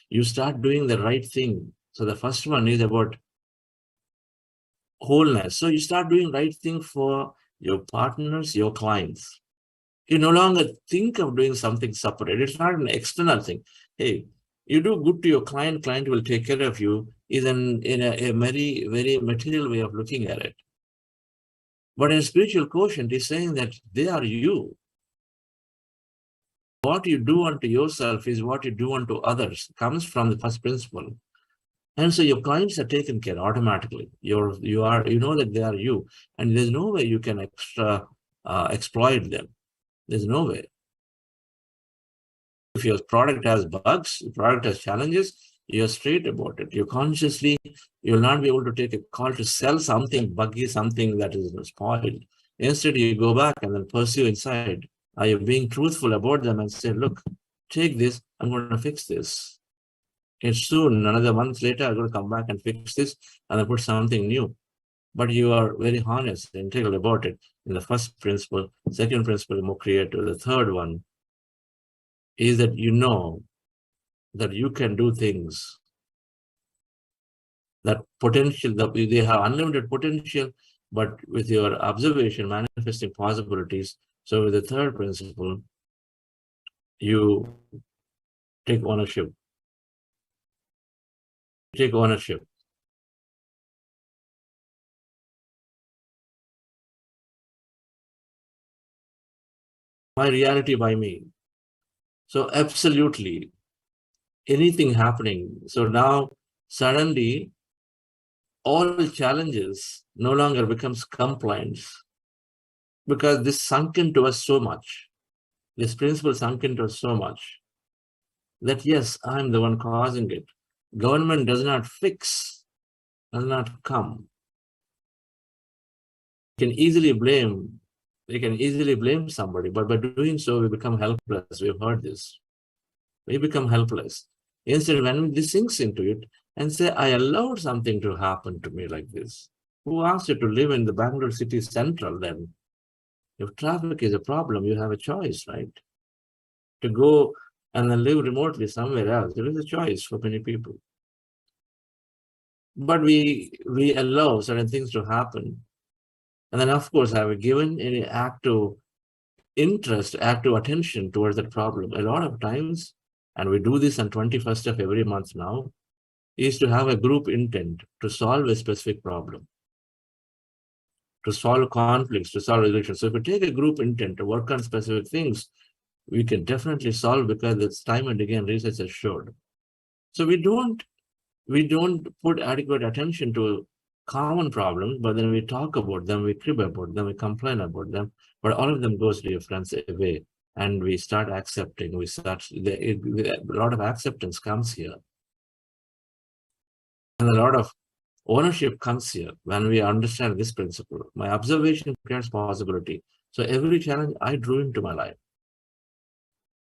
You start doing the right thing. So the first one is about wholeness. So you start doing right thing for your partners, your clients. You no longer think of doing something separate. It's not an external thing. Hey, you do good to your client, client will take care of you, is in a very, very material way of looking at it. But in spiritual quotient, is saying that they are you. What you do unto yourself is what you do unto others. It comes from the first principle. And so your clients are taken care automatically. You know that they are you, and there's no way you can exploit them. There's no way. If your product has bugs, your product has challenges, you're straight about it. You'll not be able to take a call to sell something buggy, something that is spoiled. Instead, you go back and then pursue inside. Are you being truthful about them and say, look, take this, I'm going to fix this. And soon, another month later, I'm going to come back and fix this and I put something new. But you are very honest and integral about it in the first principle. Second principle, more creative. The third one is that you know that you can do things. That potential, they have unlimited potential, but with your observation, manifesting possibilities. So with the third principle, you take ownership. Take ownership. My reality by me. So absolutely, anything happening. So now suddenly all challenges no longer becomes compliance because this sunk into us so much. This principle sunk into us so much that yes, I'm the one causing it. Government does not fix, does not come. You can easily blame We can easily blame somebody, but by doing so, we become helpless. We've heard this. We become helpless. Instead, when this sinks into it and say, I allowed something to happen to me like this. Who asked you to live in the Bangalore city central then? If traffic is a problem, you have a choice, right? To go and then live remotely somewhere else. There is a choice for many people. But we allow certain things to happen. And then, of course, have we given any active interest, active attention towards that problem? A lot of times, and we do this on 21st of every month now, is to have a group intent to solve a specific problem, to solve conflicts, to solve resolutions. So if we take a group intent to work on specific things, we can definitely solve, because it's time and again research has showed. So we don't put adequate attention to common problems, but then we talk about them, we crib about them, we complain about them, but all of them goes, dear friends, away, and we start accepting. A lot of acceptance comes here, and a lot of ownership comes here when we understand this principle. My observation creates possibility. So every challenge I drew into my life,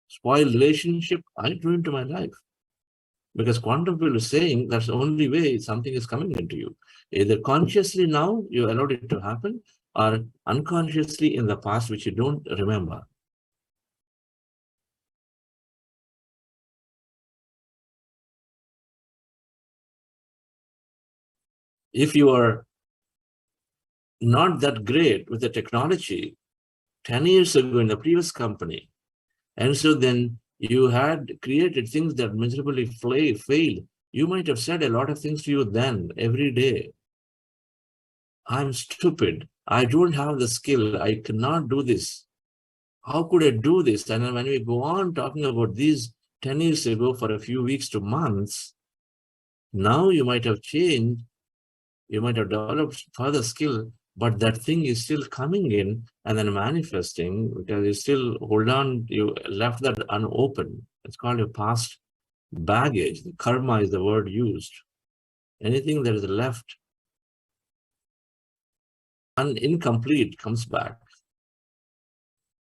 spoiled relationship I drew into my life. Because quantum field is saying that's the only way something is coming into you. Either consciously now you allowed it to happen, or unconsciously in the past, which you don't remember. If you are not that great with the technology 10 years ago in the previous company, and so then you had created things that miserably failed, you might have said a lot of things to you then, every day. I'm stupid. I don't have the skill. I cannot do this. How could I do this? And when we go on talking about these 10 years ago for a few weeks to months, now you might have changed, you might have developed further skill, but that thing is still coming in and then manifesting, because you still hold on, you left that unopened. It's called your past baggage. The karma is the word used. Anything that is left incomplete comes back.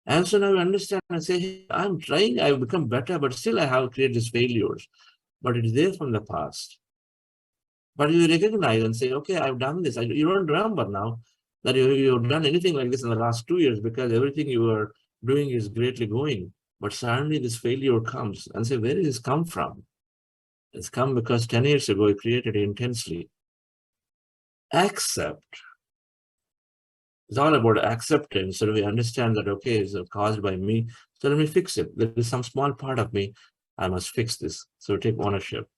And so now you understand and say, hey, I'm trying, I've become better, but still I have created these failures. But it's there from the past. But you recognize and say, okay, I've done this. You don't remember now that you've done anything like this in the last 2 years, because everything you are doing is greatly going. But suddenly this failure comes and say, where did this come from? It's come because 10 years ago you created it intensely. Accept. It's all about acceptance. So we understand that, okay, it's caused by me. So let me fix it. There is some small part of me. I must fix this. So take ownership.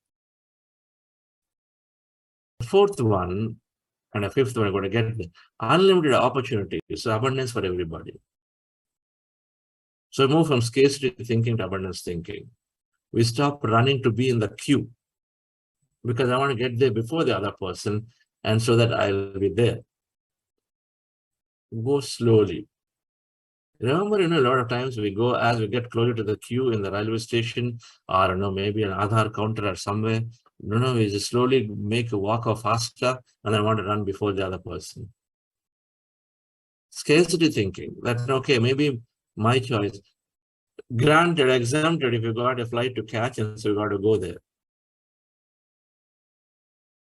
The fourth one and a fifth one, I'm going to get the unlimited opportunities. So abundance for everybody. So we move from scarcity thinking to abundance thinking. We stop running to be in the queue, because I want to get there before the other person, and so that I'll be there. Go slowly. Remember, a lot of times we go, as we get closer to the queue in the railway station, or maybe an Aadhaar counter or somewhere, we just slowly make a walk or faster, and I want to run before the other person. Scarcity thinking, that, okay, maybe my choice. Granted, exempted if you got a flight to catch, and so you got to go there.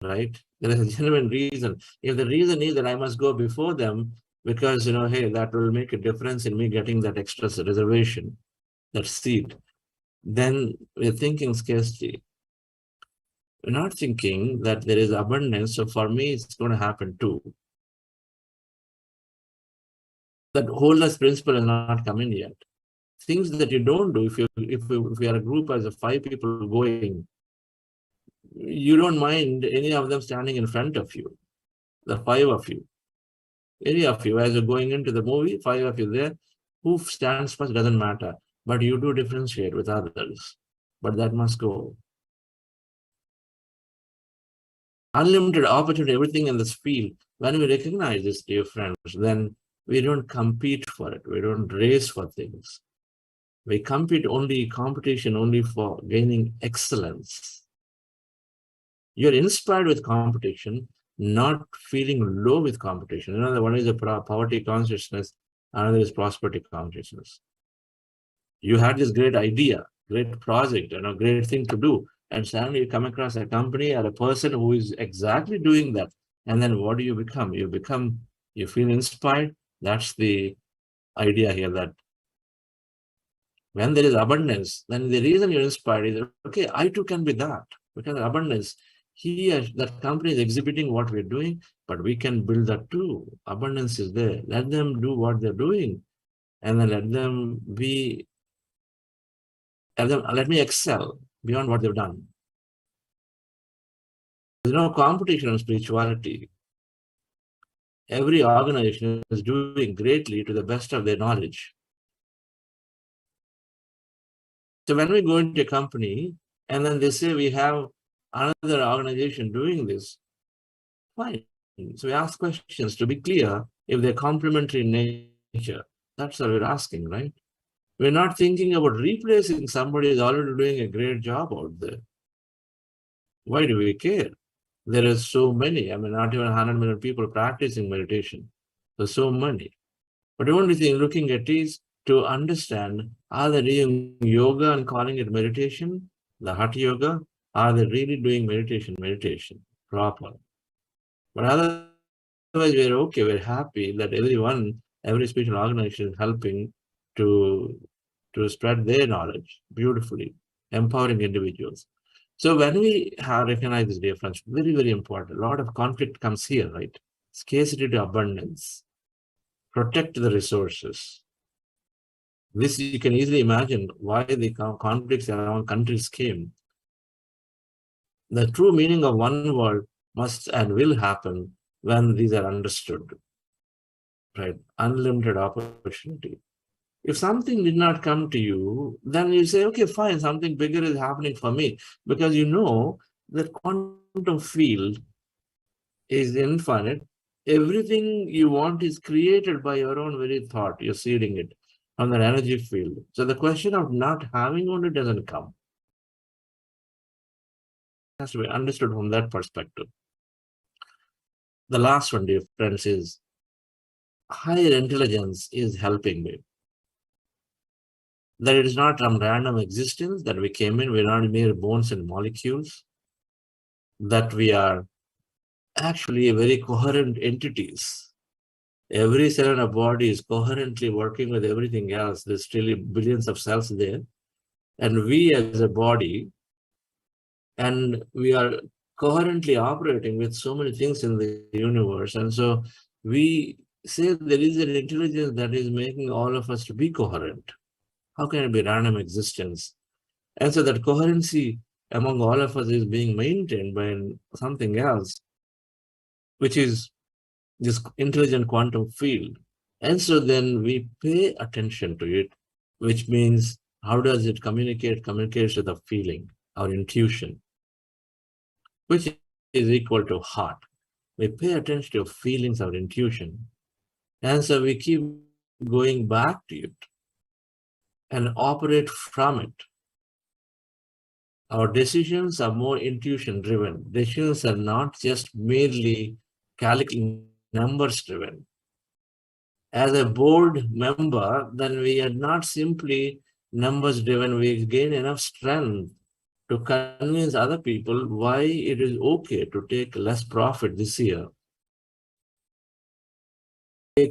Right? There is a genuine reason. If the reason is that I must go before them, because, hey, that will make a difference in me getting that extra reservation, that seat, then we're thinking scarcity. We're not thinking that there is abundance, so for me, it's going to happen too. That wholeness principle has not come in yet. Things that you don't do, if we are a group as 5 people going, you don't mind any of them standing in front of you, the 5 of you. Any of you, as you're going into the movie, 5 of you there, who stands first doesn't matter, but you do differentiate with others. But that must go. Unlimited opportunity, everything in this field. When we recognize this, dear friends, then we don't compete for it. We don't race for things. We competition only for gaining excellence. You're inspired with competition, not feeling low with competition. The one is the poverty consciousness. Another is prosperity consciousness. You had this great idea, great project, great thing to do, and suddenly you come across a company or a person who is exactly doing that. And then what do you become? You feel inspired. That's the idea here, that when there is abundance, then the reason you're inspired is, okay, I too can be that. Because abundance, here, that company is exhibiting what we're doing, but we can build that too. Abundance is there. Let them do what they're doing, and then let me excel beyond what they've done. There's no competition on spirituality. Every organization is doing greatly to the best of their knowledge. So when we go into a company and then they say we have another organization doing this, fine. So we ask questions to be clear if they're complementary in nature. That's what we're asking, right? We're not thinking about replacing somebody who's already doing a great job out there. Why do we care? There are so many, not even 100 million people practicing meditation. There's so many. But the only thing looking at is to understand, are they doing yoga and calling it meditation, the Hatha yoga? Are they really doing meditation proper? But otherwise, we're okay, we're happy that every spiritual organization is helping to spread their knowledge beautifully, empowering individuals. So when we have recognized this difference, very, very important, a lot of conflict comes here, right? Scarcity to abundance. Protect the resources. This you can easily imagine why the conflicts around countries came. The true meaning of one world must and will happen when these are understood, right? Unlimited opportunity. If something did not come to you, then you say, okay, fine, something bigger is happening for me, because you know that quantum field is infinite. Everything you want is created by your own very thought. You're seeding it on that energy field. So the question of not having only doesn't come. It has to be understood from that perspective. The last one, dear friends, is higher intelligence is helping me. That it is not some random existence that we came in, we're not mere bones and molecules, that we are actually very coherent entities. Every cell in our body is coherently working with everything else. There's still billions of cells there. And we as a body, and we are coherently operating with so many things in the universe. And so we say there is an intelligence that is making all of us to be coherent. How can it be random existence? And so that coherency among all of us is being maintained by something else, which is this intelligent quantum field. And so then we pay attention to it, which means how does it communicate? Communicates with a feeling, our intuition, which is equal to heart. We pay attention to feelings, our intuition. And so we keep going back to it and operate from it. Our decisions are more intuition driven. Decisions are not just merely numbers driven. As a board member, then we are not simply numbers driven. We gain enough strength to convince other people why it is okay to take less profit this year.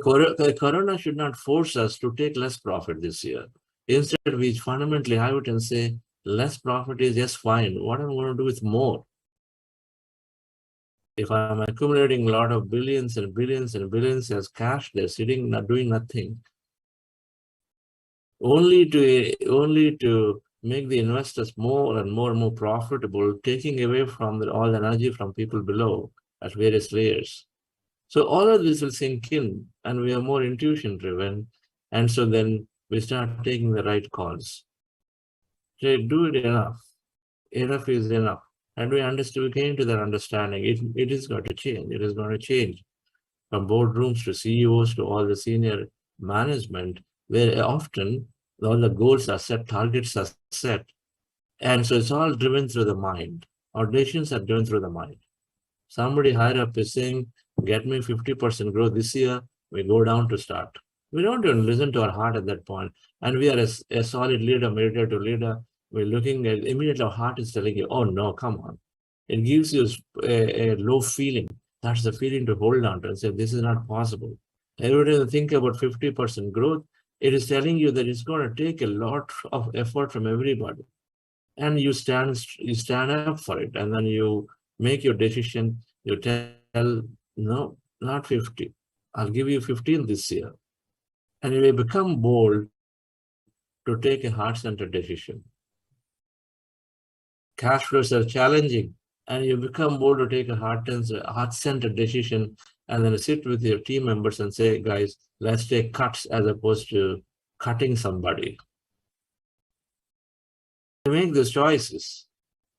Corona should not force us to take less profit this year. Instead, we fundamentally have it and say, less profit is just fine. What am I going to do with more? If I'm accumulating a lot of billions and billions and billions as cash, they're sitting, not doing nothing, only to make the investors more and more profitable, taking away from all the energy from people below at various layers. So all of this will sink in, and we are more intuition driven. And so then we start taking the right calls. So do it enough. Enough is enough. And we came to that understanding. It is going to change. It is going to change from boardrooms to CEOs to all the senior management, where often all the goals are set, targets are set. And so it's all driven through the mind. Our decisions are driven through the mind. Somebody higher up is saying, get me 50% growth this year, we go down to start. We don't even listen to our heart at that point. And we are a solid leader, meditative leader. We're looking at, immediately our heart is telling you, oh no, come on. It gives you a low feeling. That's the feeling to hold on to and say, this is not possible. Every time you think about 50% growth, it is telling you that it's going to take a lot of effort from everybody. And you stand up for it, and then you make your decision. You tell, no, not 50. I'll give you 15 this year. And you may become bold to take a heart-centered decision. Cash flows are challenging, and you become bold to take a heart-centered decision, and then sit with your team members and say, guys, let's take cuts as opposed to cutting somebody. You make those choices,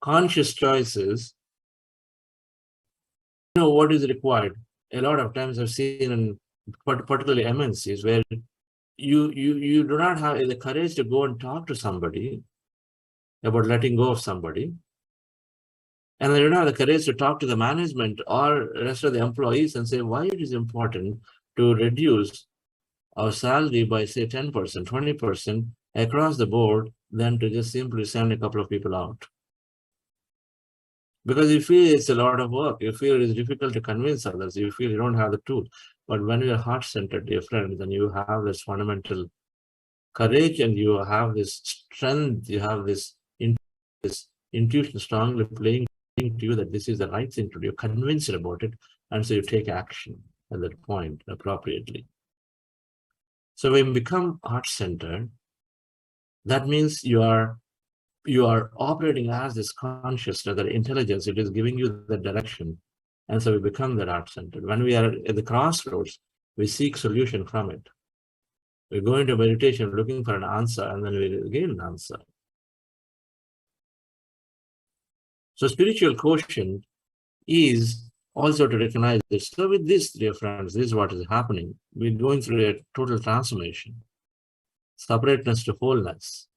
conscious choices. You know what is required. A lot of times I've seen, in particularly MNCs, where you do not have the courage to go and talk to somebody about letting go of somebody. And they don't have the courage to talk to the management or rest of the employees and say why it is important to reduce our salary by, say, 10%, 20% across the board than to just simply send a couple of people out. Because you feel it's a lot of work. You feel it's difficult to convince others. You feel you don't have the tool. But when you're heart-centered, dear friends, then you have this fundamental courage, and you have this strength, you have this intuition strongly playing to you that this is the right thing to do. You're convinced about it, and so you take action at that point appropriately. So when you become heart-centered, that means you are operating as this consciousness, that intelligence. It is giving you the direction, and so we become that heart-centered. When we are at the crossroads, we seek solution from it. We go into meditation looking for an answer, and then we gain an answer. So spiritual quotient is also to recognize this. So with this, dear friends, this is what is happening. We're going through a total transformation, separateness to wholeness.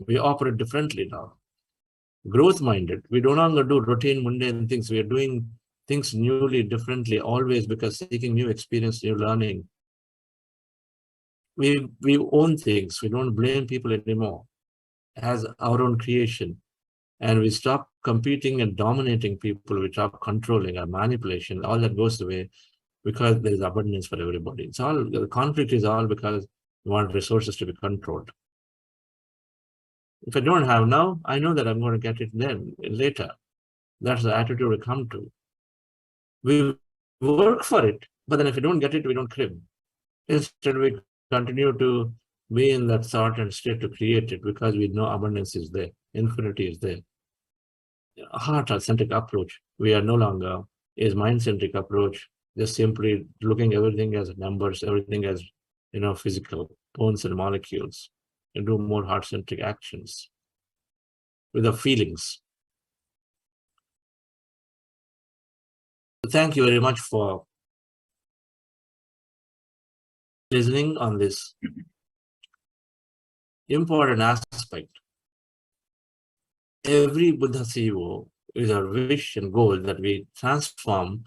We operate differently now. Growth-minded. We no longer do routine, mundane things. We are doing things newly, differently, always, because seeking new experience, new learning. We own things. We don't blame people anymore as our own creation. And we stop competing and dominating people. We stop controlling our manipulation. All that goes away because there is abundance for everybody. It's all, the conflict is all because we want resources to be controlled. If I don't have now, I know that I'm going to get it then, later. That's the attitude we come to. We work for it, but then if we don't get it, we don't crib. Instead, we continue to be in that thought and state to create it, because we know abundance is there, infinity is there. Heart-centric approach, we are no longer is mind-centric approach, just simply looking everything as numbers, everything as, physical, bones and molecules, and do more heart-centric actions with the feelings. Thank you very much for listening on this important aspect. Every Buddha CEO is our wish and goal that we transform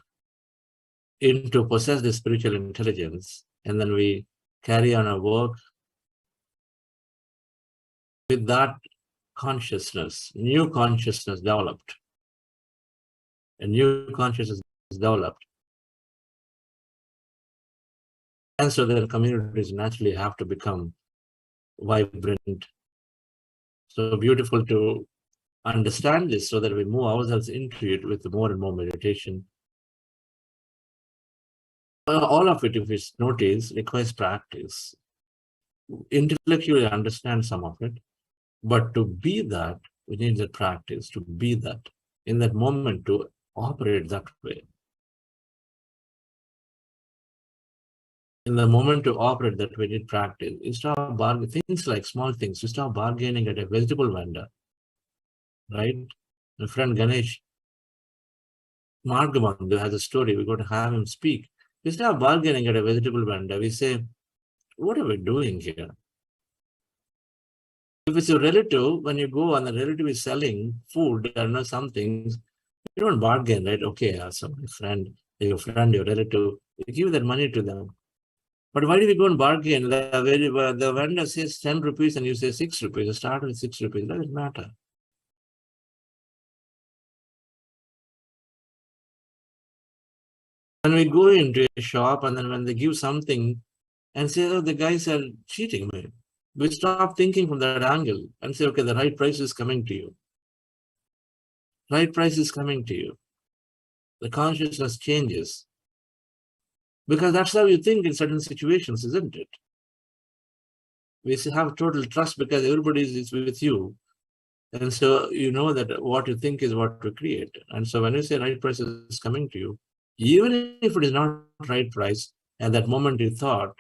into possess the spiritual intelligence, and then we carry on our work with that consciousness, new consciousness developed. A new consciousness is developed. And so then communities naturally have to become vibrant. So beautiful to understand this so that we move ourselves into it with more and more meditation. All of it, if we notice, requires practice. Intellectually understand some of it, but to be that, we need the practice to be that, in that moment, to operate that way. In the moment to operate that way, we need practice. You stop bargaining, things like small things. You stop bargaining at a vegetable vendor, right? My friend Ganesh Margamandu has a story. We're going to have him speak. We start bargaining at a vegetable vendor. We say, what are we doing here? If it's your relative, when you go and the relative is selling food, there are some things, you don't bargain, right? Okay, so my friend, your relative, you give that money to them. But why do we go and bargain? The vendor says 10 rupees and you say 6 rupees. You start with 6 rupees. That doesn't matter. When we go into a shop and then when they give something and say, oh, the guys are cheating me, we stop thinking from that angle and say, okay, the right price is coming to you. Right price is coming to you. The consciousness changes. Because that's how you think in certain situations, isn't it? We have total trust because everybody is with you. And so you know that what you think is what we create. And so when you say right price is coming to you, even if it is not right price, at that moment you thought,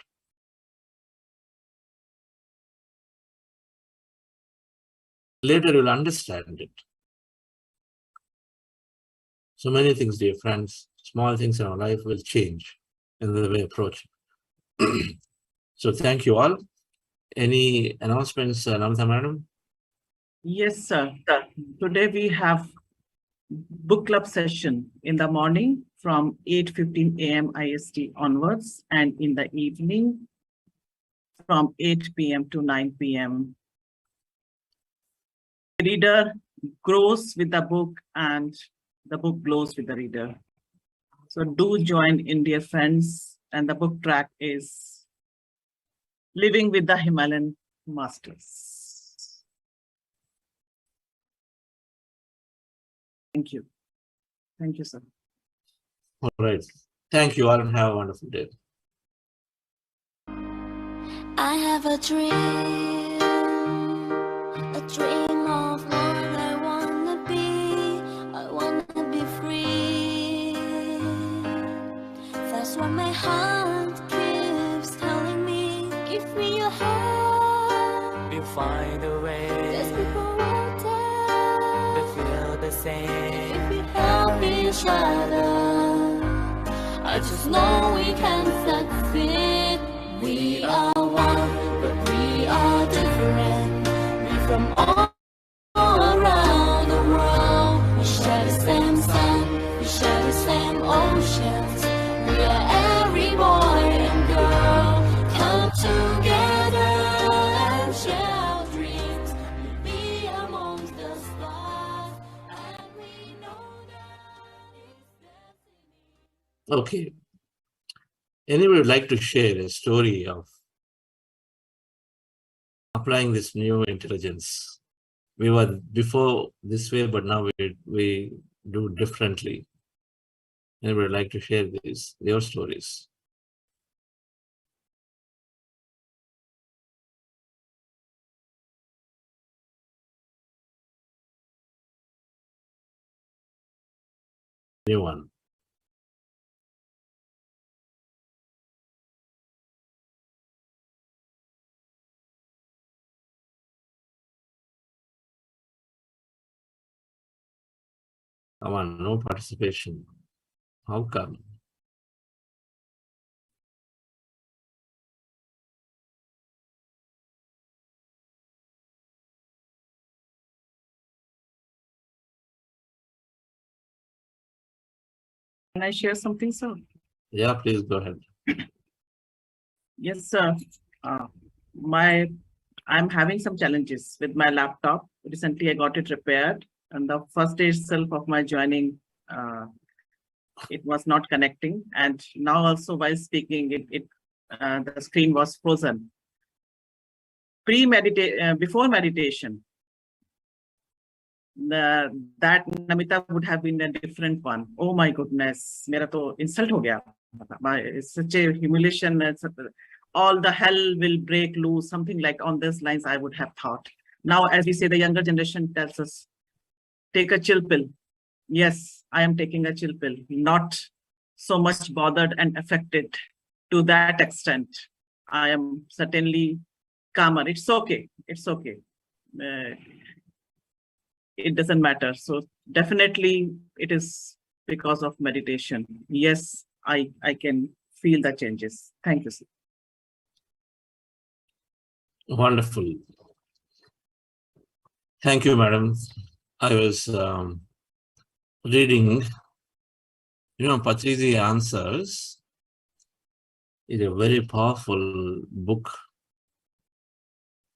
later you'll understand it. So many things, dear friends, small things in our life will change in the way we approach. So thank you all. Any announcements, Namita Madam? Yes, sir. Today we have book club session in the morning from 8:15 a.m. IST onwards, and in the evening from 8 p.m. to 9 p.m. The reader grows with the book and the book glows with the reader. So do join in, dear friends. And the book track is Living with the Himalayan Masters. Thank you. Thank you, sir. All right. Thank you all and have a wonderful day. I have a dream of what I wanna be. I wanna be free. That's what my heart keeps telling me. Give me your hand. We'll find a way. There's people out there They feel the same. if we help each other. I just know we can succeed. We are one, but we are different. We from all around the world. We share the same sun, we share the same oceans. We are every boy and girl. Come together and share our dreams. We'll be amongst the stars, and we know that it's destiny. Okay. Anybody would like to share a story of applying this new intelligence? We were before this way, but now we do differently. Anybody would like to share your stories? Anyone? Come on, no participation. How come? Can I share something, sir? Yeah, please go ahead. Yes, sir. I'm having some challenges with my laptop. Recently, I got it repaired, and the first day itself of my joining, it was not connecting. And now also while speaking, the screen was frozen. Before meditation, that Namita would have been a different one. Oh my goodness, mera to insult ho gaya. It's such a humiliation. All the hell will break loose. Something like on these lines, I would have thought. Now, as we say, the younger generation tells us, take a chill pill. Yes, I am taking a chill pill. Not so much bothered and affected to that extent. I am certainly calmer. It's okay. It's okay. It doesn't matter. So definitely it is because of meditation. Yes, I can feel the changes. Thank you, sir. Wonderful. Thank you, madam. I was reading, Patriji answers is a very powerful book.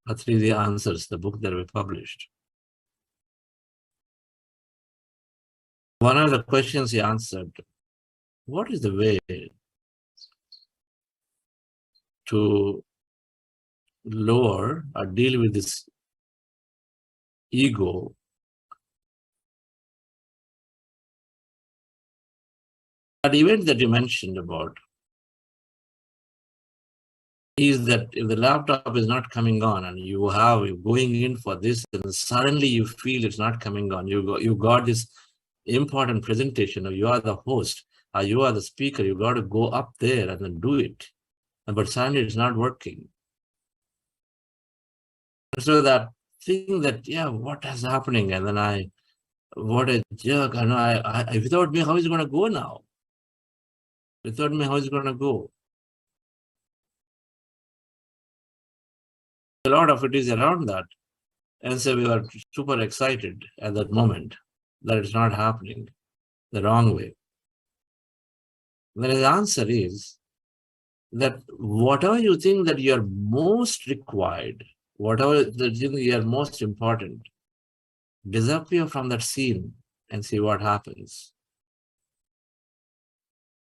Patriji Answers, the book that we published. One of the questions he answered, what is the way to lower or deal with this ego? That event that you mentioned about is that if the laptop is not coming on and you're going in for this and suddenly you feel it's not coming on, you got this important presentation, or you are the host, or you are the speaker, you got to go up there and then do it. But suddenly it's not working. So that thing that, yeah, what is happening? And then what a jerk. And I without me, how is it going to go now? Without me, how is it going to go? A lot of it is around that. And so we were super excited at that moment that it's not happening the wrong way. Then the answer is that whatever you think that you're most required, whatever the thing you're most important, disappear from that scene and see what happens.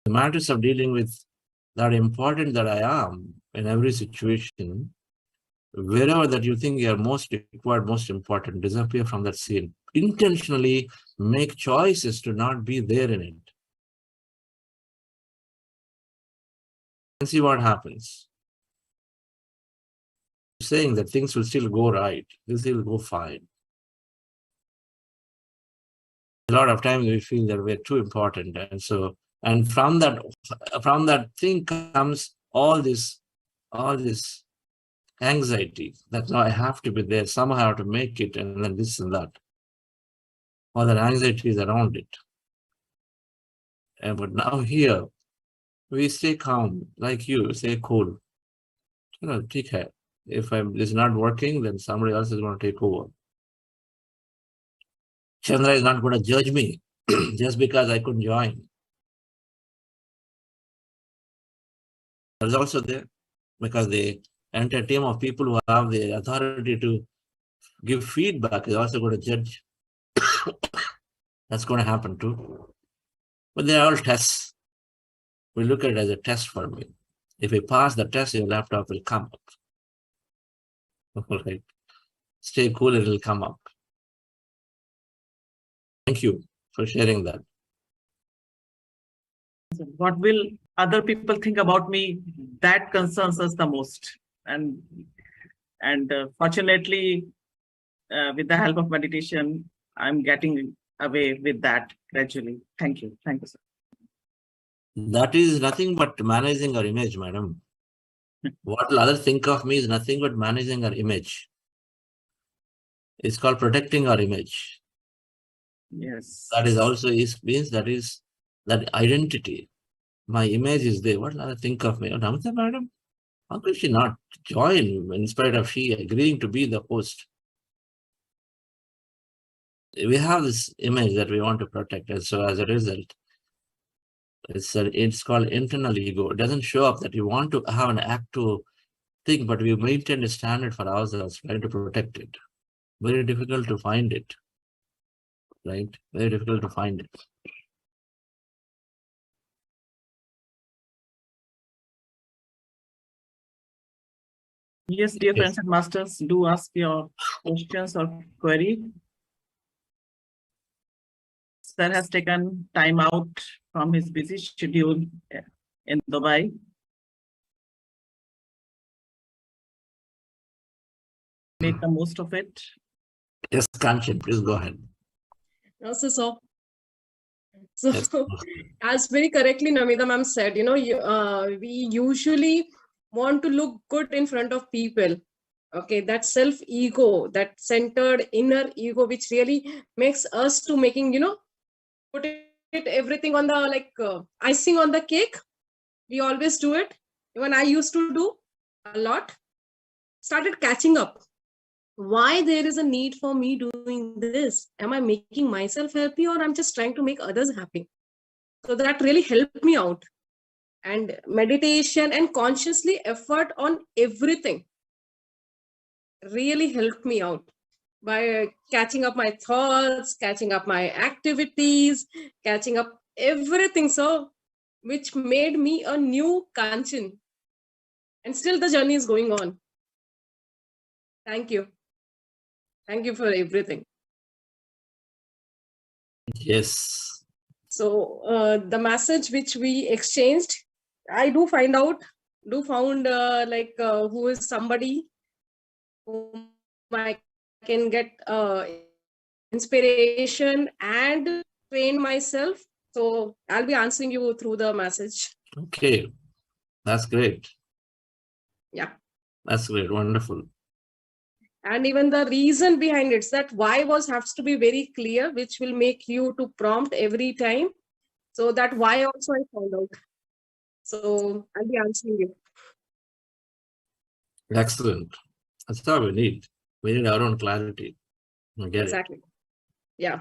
The matters of dealing with that important that I am in every situation, wherever that you think you're most required, most important, disappear from that scene. Intentionally make choices to not be there in it. And see what happens. Saying that things will still go right, things will go fine. A lot of times we feel that we're too important, and from that thing comes all this anxiety that now I have to be there, somehow I have to make it, and then this and that. All that anxiety is around it. But now here, we stay calm, like you, stay cool. Take care. If this is not working, then somebody else is going to take over. Chandra is not going to judge me just because I couldn't join. There's also there, because the entire team of people who have the authority to give feedback is also going to judge. That's going to happen too. But they are all tests. We look at it as a test for me. If we pass the test, your laptop will come up. All right. Stay cool, it will come up. Thank you for sharing that. What will other people think about me? That concerns us the most. And fortunately, with the help of meditation, I'm getting away with that gradually. Thank you. Thank you, sir. That is nothing but managing our image, madam. What will others think of me is nothing but managing our image. It's called protecting our image. Yes. That is also means that identity. My image is there. What will others think of me? Oh, Namita, madam, how could she not join in spite of she agreeing to be the host? We have this image that we want to protect, and so as a result, it's called internal ego. It doesn't show up that you want to have an active thing, but we maintain a standard for ourselves, trying to protect it. Very difficult to find it, right? Very difficult to find it. Yes, dear friends and masters, do ask your questions or query. Sir has taken time out from his busy schedule in Dubai. Make the most of it. Yes, Kanchan, please go ahead. So as very correctly Namita ma'am said, we usually want to look good in front of people. Okay, that self-ego, that centered inner ego, which really makes us to making, put it everything on the icing on the cake. We always do it. Even I used to do a lot. Started catching up. Why there is a need for me doing this? Am I making myself happy, or I'm just trying to make others happy? So that really helped me out. And meditation and consciously effort on everything really helped me out by catching up my thoughts, catching up my activities, catching up everything. So, which made me a new Kanchan. And still the journey is going on. Thank you. Thank you for everything. Yes. So the message which we exchanged, I do found who is somebody whom I can get inspiration and train myself. So I'll be answering you through the message. Okay. That's great. Yeah. That's great. Wonderful. And even the reason behind it, that why has to be very clear, which will make you to prompt every time. So that why also I found out. So I'll be answering you. Excellent. That's all we need. We need our own clarity. I get Exactly. Yeah.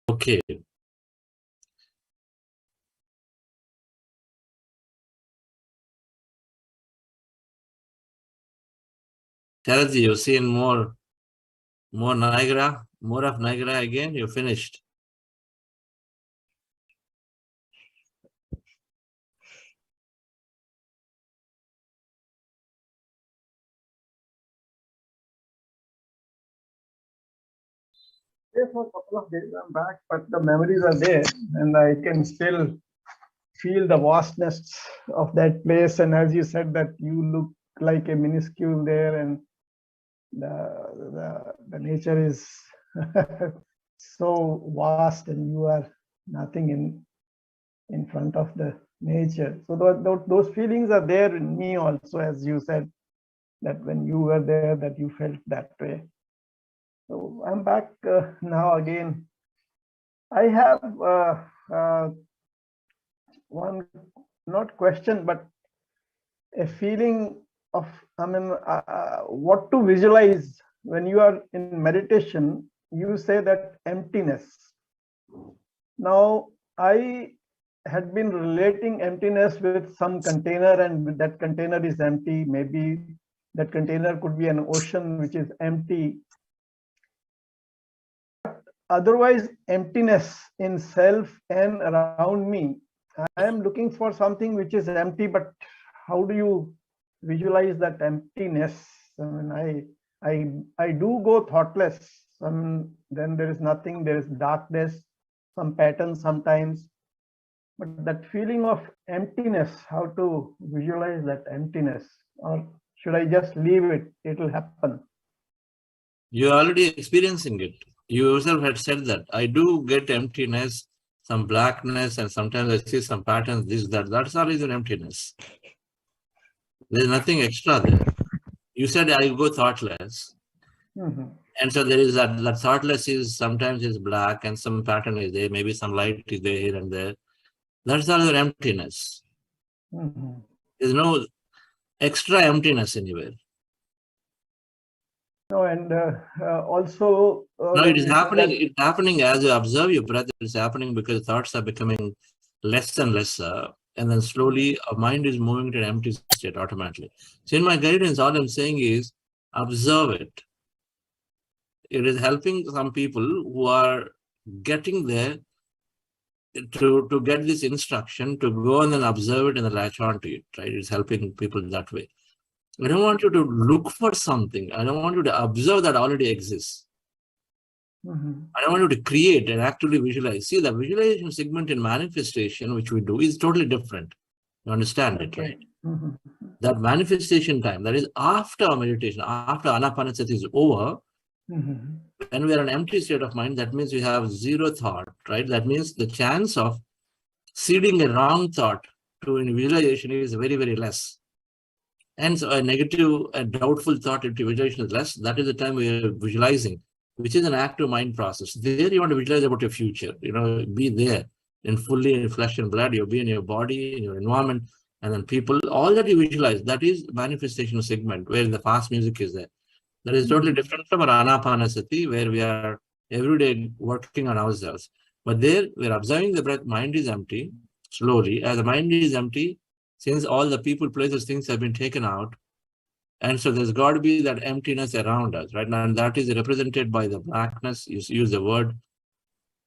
it. Okay. Taraji, you've seen more Niagara, more of Niagara again. You finished. There for a couple of days I'm back, but the memories are there, and I can still feel the vastness of that place. And as you said, that you look like a minuscule there, and the nature is so vast, and you are nothing in front of the nature. So those feelings are there in me also, as you said, that when you were there, that you felt that way. So I'm back now again. I have one, not question, but a feeling of, what to visualize when you are in meditation. You say that emptiness. Now, I had been relating emptiness with some container, and that container is empty. Maybe that container could be an ocean which is empty. Otherwise, emptiness in self and around me. I am looking for something which is empty, but how do you visualize that emptiness? I mean, I do go thoughtless. Then there is nothing, there is darkness, some patterns sometimes. But that feeling of emptiness, how to visualize that emptiness? Or should I just leave it? It will happen. You're already experiencing it. You yourself had said that. I do get emptiness, some blackness, and sometimes I see some patterns, this, that. That's always an emptiness. There's nothing extra there. You said I go thoughtless. And so there is that thoughtless is sometimes is black and some pattern is there, maybe some light is there here and there. That's all your emptiness. There's no extra emptiness anywhere. No, and also no, it is happening. It's happening as you observe your breath. It's happening because thoughts are becoming less and less, and then slowly our mind is moving to an empty state automatically. So in my guidance, all I'm saying is observe it. It is helping some people who are getting there to get this instruction to go and then observe it and then latch on to it. Right? It's helping people that way. I don't want you to look for something. I don't want you to observe that already exists. I don't want you to create and actively visualize. See, the visualization segment in manifestation, which we do, is totally different. You understand it, right? That manifestation time, that is after our meditation, after Ana-Pana-Sati is over, when we are in an empty state of mind, that means we have zero thought, right? That means the chance of seeding a wrong thought to in visualization is very, very less. And so a negative, a doubtful thought into visualization is less. That is the time we are visualizing, which is an active mind process. There you want to visualize about your future, be there in fully in flesh and blood. You'll be in your body, in your environment, and then people, all that you visualize, that is manifestation segment where the fast music is there. That is totally different from our Ana-Pana-Sati, where we are every day working on ourselves. But there, we're observing the breath, mind is empty, slowly. As the mind is empty, since all the people, places, things have been taken out, and so there's got to be that emptiness around us, right? And that is represented by the blackness. You use the word,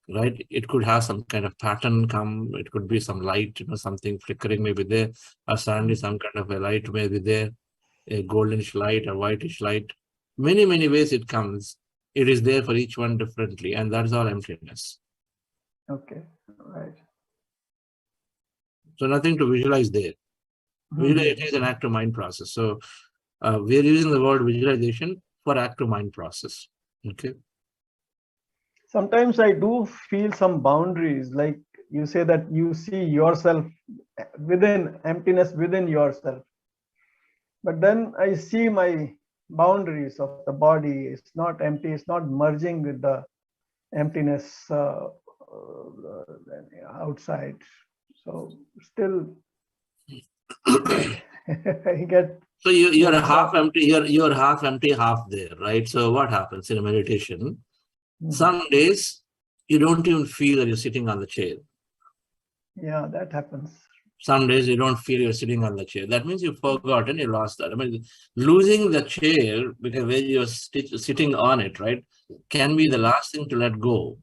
right? It could have some kind of pattern come. It could be some light, something flickering maybe there, or suddenly some kind of a light may be there, a goldenish light or whitish light. Many, many ways it comes. It is there for each one differently, and that's all emptiness. Okay, right. So nothing to visualize there. It is an active mind process. So we are using the word visualization for active mind process. Okay. Sometimes I do feel some boundaries, like you say that you see yourself within emptiness within yourself. But then I see my boundaries of the body. It's not empty. It's not merging with the emptiness outside. So still, I get. So you're half empty. You're half empty, half there, right? So what happens in a meditation? Some days you don't even feel that you're sitting on the chair. Yeah, that happens. Some days you don't feel you're sitting on the chair. That means you've forgotten, you lost that. I mean, losing the chair because when you're sitting on it, right, can be the last thing to let go.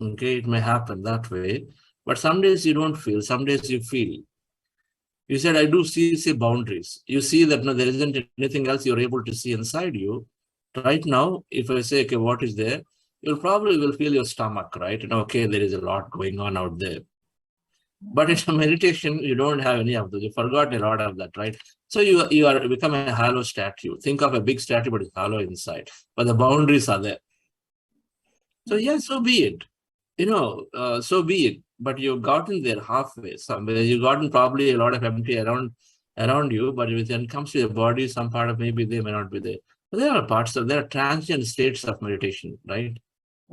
Okay, it may happen that way. But some days you don't feel, some days you feel. You said, I do see boundaries. You see that no, there isn't anything else you're able to see inside you. Right now, if I say, okay, what is there? You'll probably will feel your stomach, right? Okay, there is a lot going on out there. But in a meditation, you don't have any of those. You forgot a lot of that, right? So you are become a hollow statue. Think of a big statue, but it's hollow inside. But the boundaries are there. So yeah, so be it. So be it. But you've gotten there halfway. Somewhere you've gotten probably a lot of empty around you. But when it comes to your body, some part of maybe they may not be there. But there are transient states of meditation, right?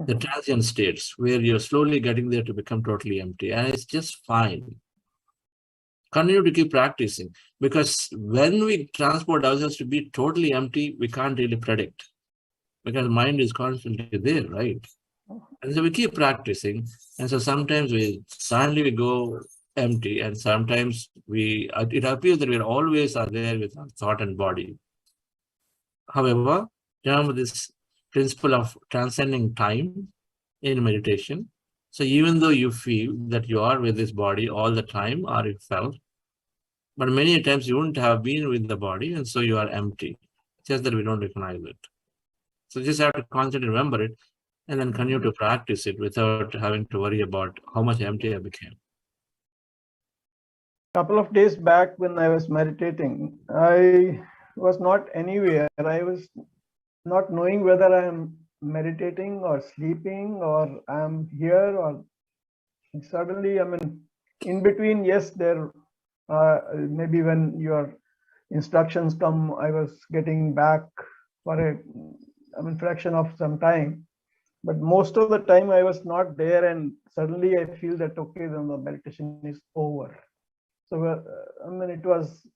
The transient states where you're slowly getting there to become totally empty, and it's just fine. Continue to keep practicing, because when we transport ourselves to be totally empty, we can't really predict, because mind is constantly there, right? And so we keep practicing, and so sometimes we go empty, and sometimes it appears that we always are there with our thought and body. However, remember this principle of transcending time in meditation. So even though you feel that you are with this body all the time, or you felt, but many times you wouldn't have been with the body, and so you are empty. Just that we don't recognize it. So just have to constantly remember it, and then continue to practice it without having to worry about how much empty I became. A couple of days back when I was meditating, I was not anywhere. I was not knowing whether I am meditating or sleeping or I'm here, or suddenly, I mean, in between, yes, there maybe when your instructions come, I was getting back for a fraction of some time, but most of the time I was not there, and suddenly I feel that okay, then the meditation is over. So it was,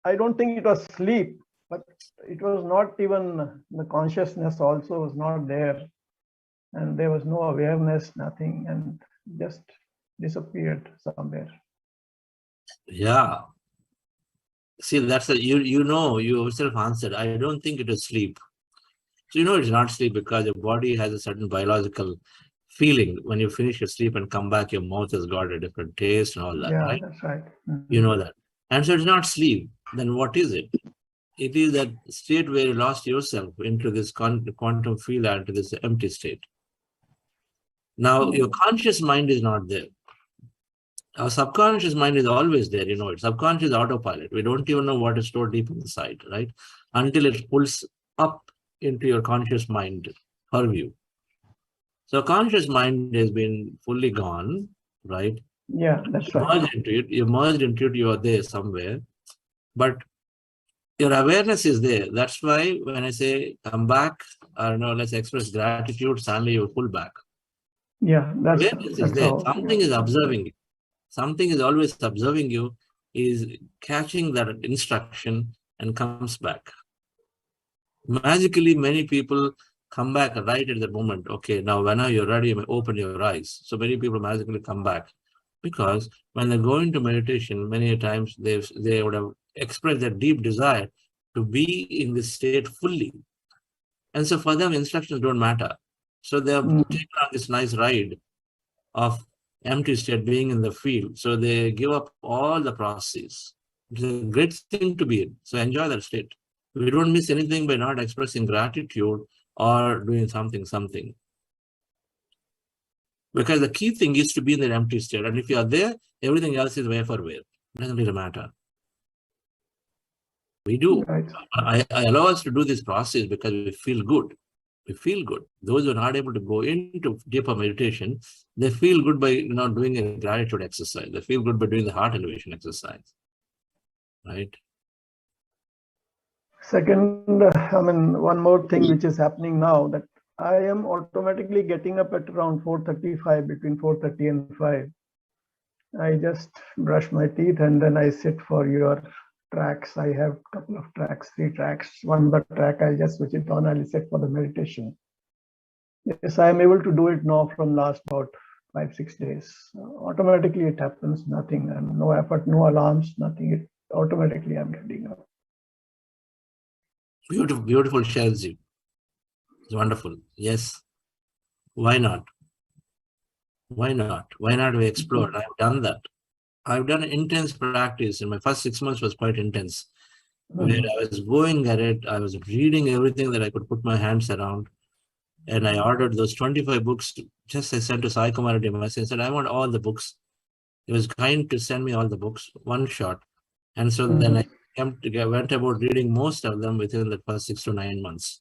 I don't think it was sleep, but it was not even, the consciousness also was not there, and there was no awareness, nothing, and just disappeared somewhere. Yeah. See, that's you yourself answered. I don't think it is sleep. So it's not sleep, because your body has a certain biological feeling. When you finish your sleep and come back, your mouth has got a different taste and all that, Yeah, right? that's right. You know that. And so it's not sleep. Then what is it? It is that state where you lost yourself into this quantum field and to this empty state. Now, your conscious mind is not there. Our subconscious mind is always there, It's subconscious autopilot. We don't even know what is stored deep inside, right? Until it pulls up into your conscious mind purview. So conscious mind has been fully gone, right? Yeah, that's right. You merged into it, you are there somewhere. But your awareness is there. That's why when I say come back, let's express gratitude, suddenly you pull back. Yeah, that's there. Something is observing you. Something is always observing you, is catching that instruction and comes back. Magically, many people come back right at the moment. Okay, now whenever you're ready, you may open your eyes. So many people magically come back, because when they go into meditation, many times they would have expressed their deep desire to be in this state fully. And so for them, instructions don't matter. So they have taken on this nice ride of empty state, being in the field. So they give up all the processes. It's a great thing to be in. So enjoy that state. We don't miss anything by not expressing gratitude or doing something. Because the key thing is to be in that empty state. And if you are there, everything else is way for way. It doesn't really matter. We do. Right. I allow us to do this process because we feel good. We feel good. Those who are not able to go into deeper meditation, they feel good by doing a gratitude exercise. They feel good by doing the heart elevation exercise. Right? Second, one more thing which is happening now, that I am automatically getting up at around 4:35, between 4:30 and 5. I just brush my teeth and then I sit for your tracks. I have a couple of tracks, 3 tracks. One but track, I just switch it on, I'll sit for the meditation. Yes, I am able to do it now from last about 5-6 days. Automatically it happens, nothing, and no effort, no alarms, nothing. It automatically I'm getting up. Beautiful, beautiful, Shalji. It's wonderful. Yes. Why not? Why not? Why not we explore? I've done that. I've done intense practice. In my first 6 months was quite intense. Where I was going at it, I was reading everything that I could put my hands around. And I ordered those 25 books. Just I sent to Sai Kumar and said, I want all the books. He was kind to send me all the books, one shot. And so then I went about reading most of them within the first 6 to 9 months.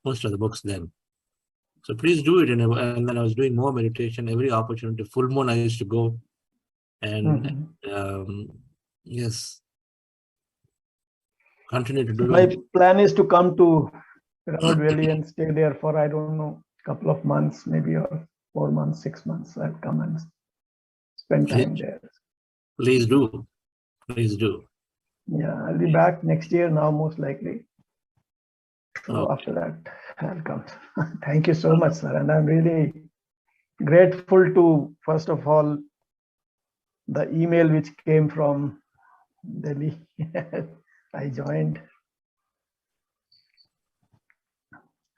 Most of the books then. So please do it. And then I was doing more meditation, every opportunity. Full moon, I used to go. And yes, continue to do My it. plan is to come to Ramad Valley and stay there for, I don't know, a couple of months, maybe, or 4 months, 6 months. I'll come and spend time there. Please do. Please do. Yeah, I'll be back next year now, most likely. So Okay. after that, I'll come. Thank you so much, sir. And I'm really grateful to, first of all, the email which came from Delhi. I joined.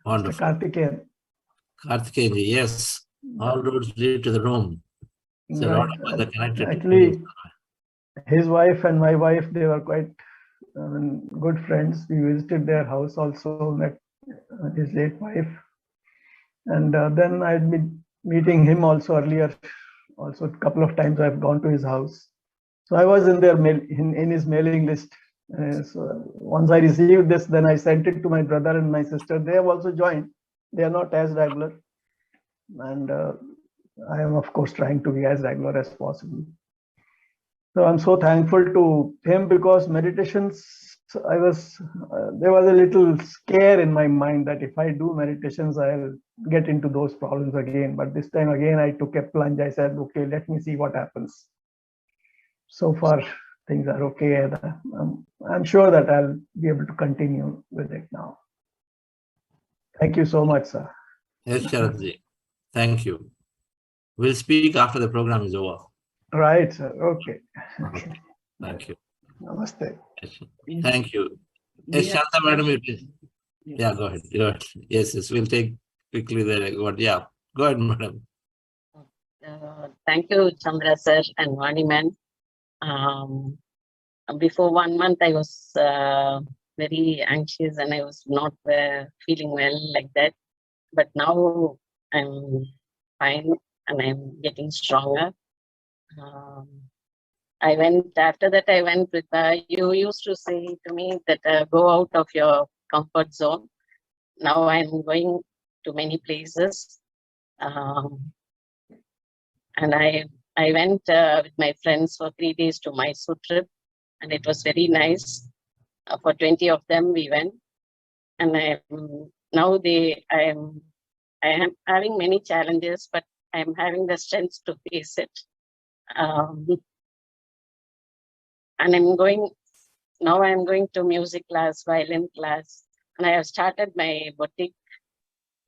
Wonderful. Karthikeyan. Karthikeyan, yes. All roads lead to the room. So a lot of us are connected. Actually, his wife and my wife, they were quite good friends. We visited their house also, met his late wife. And then I'd been meeting him also earlier. Also, a couple of times I've gone to his house. So I was in their in his mailing list. So once I received this, then I sent it to my brother and my sister. They have also joined. They are not as regular. And I am, of course, trying to be as regular as possible. So I'm so thankful to him, because meditations, there was a little scare in my mind that if I do meditations, I'll get into those problems again. But this time again, I took a plunge. I said, okay, let me see what happens. So far, things are okay. I'm sure that I'll be able to continue with it now. Thank you so much, sir. Yes, Sharatji. Thank you. We'll speak after the program is over. Right, sir. Okay. Thank you. Namaste. Yes. Thank you. Yes, Shanta madam, yeah, go ahead. Go ahead. Yes, we'll take quickly the what. Yeah, go ahead, madam. Thank you, Chandra sir and Vani man. Before 1 month, I was very anxious and I was not feeling well like that. But now I'm fine and I'm getting stronger. After that, I went with, you used to say to me that go out of your comfort zone. Now I'm going to many places. And I went with my friends for 3 days to Mysore trip, and it was very nice. For 20 of them, we went. And I am having many challenges, but I'm having the strength to face it. And I'm going to music class, violin class, and I have started my boutique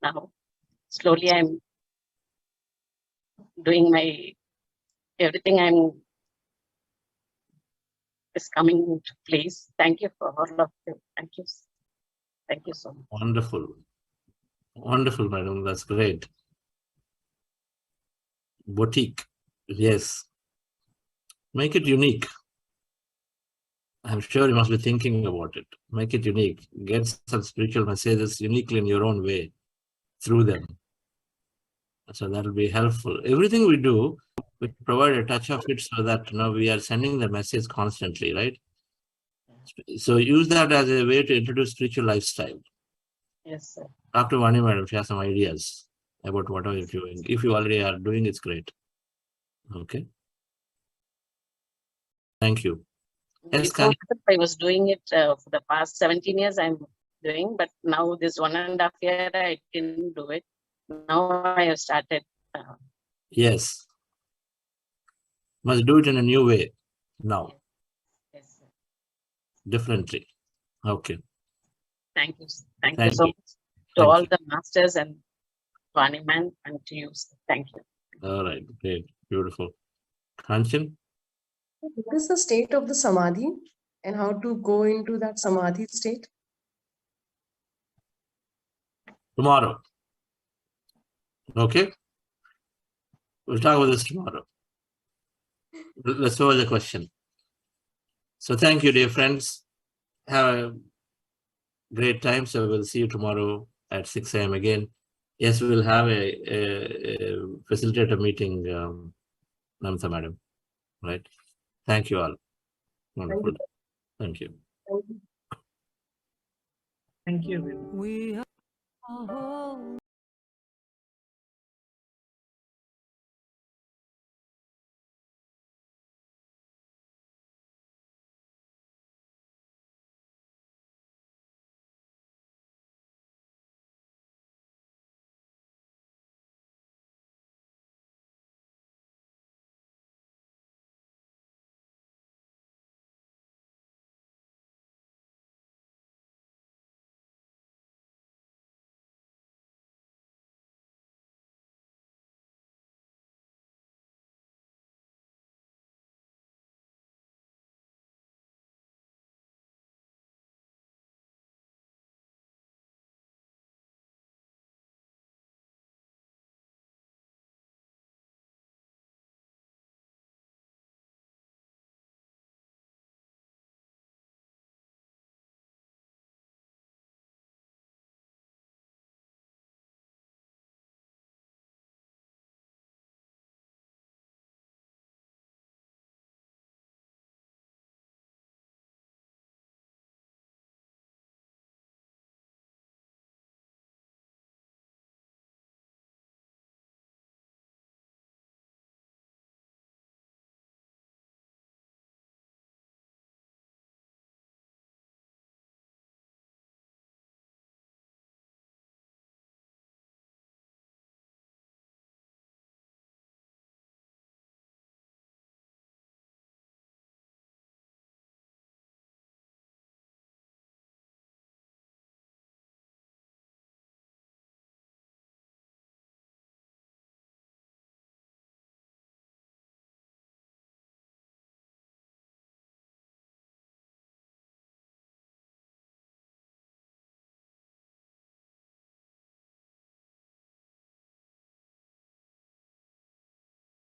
now. Slowly I'm doing my, everything is coming into place. Thank you for all of you. Thank you. Thank you so much. Wonderful. Wonderful, madam. That's great. Boutique. Yes. Make it unique. I'm sure you must be thinking about it. Make it unique. Get some spiritual messages uniquely in your own way through them. So that will be helpful. Everything we do, we provide a touch of it so that we are sending the message constantly, right? So use that as a way to introduce spiritual lifestyle. Yes, sir. Talk to Vani madam, she has some ideas about what are you doing. If you already are doing, it's great. Okay. Thank you. Yes, Before I was doing it for the past 17 years I'm doing, but now this 1.5 year I didn't do it. Now I have started. Yes. Must do it in a new way now. Yes, sir. Differently. Okay. Thank you. Thank you so much to Thank all you. the masters and Vani man and to you. Sir. Thank you. All right. Great. Beautiful. Kanchan? What is the state of the samadhi and how to go into that samadhi state? Tomorrow. Okay. We'll talk about this tomorrow. Let's over the question. So thank you, dear friends. Have a great time. So we'll see you tomorrow at 6 a.m. again. Yes, we'll have a facilitator meeting, Namtha madam. Right. Thank you all. Wonderful. Thank you. Thank you, everyone. We are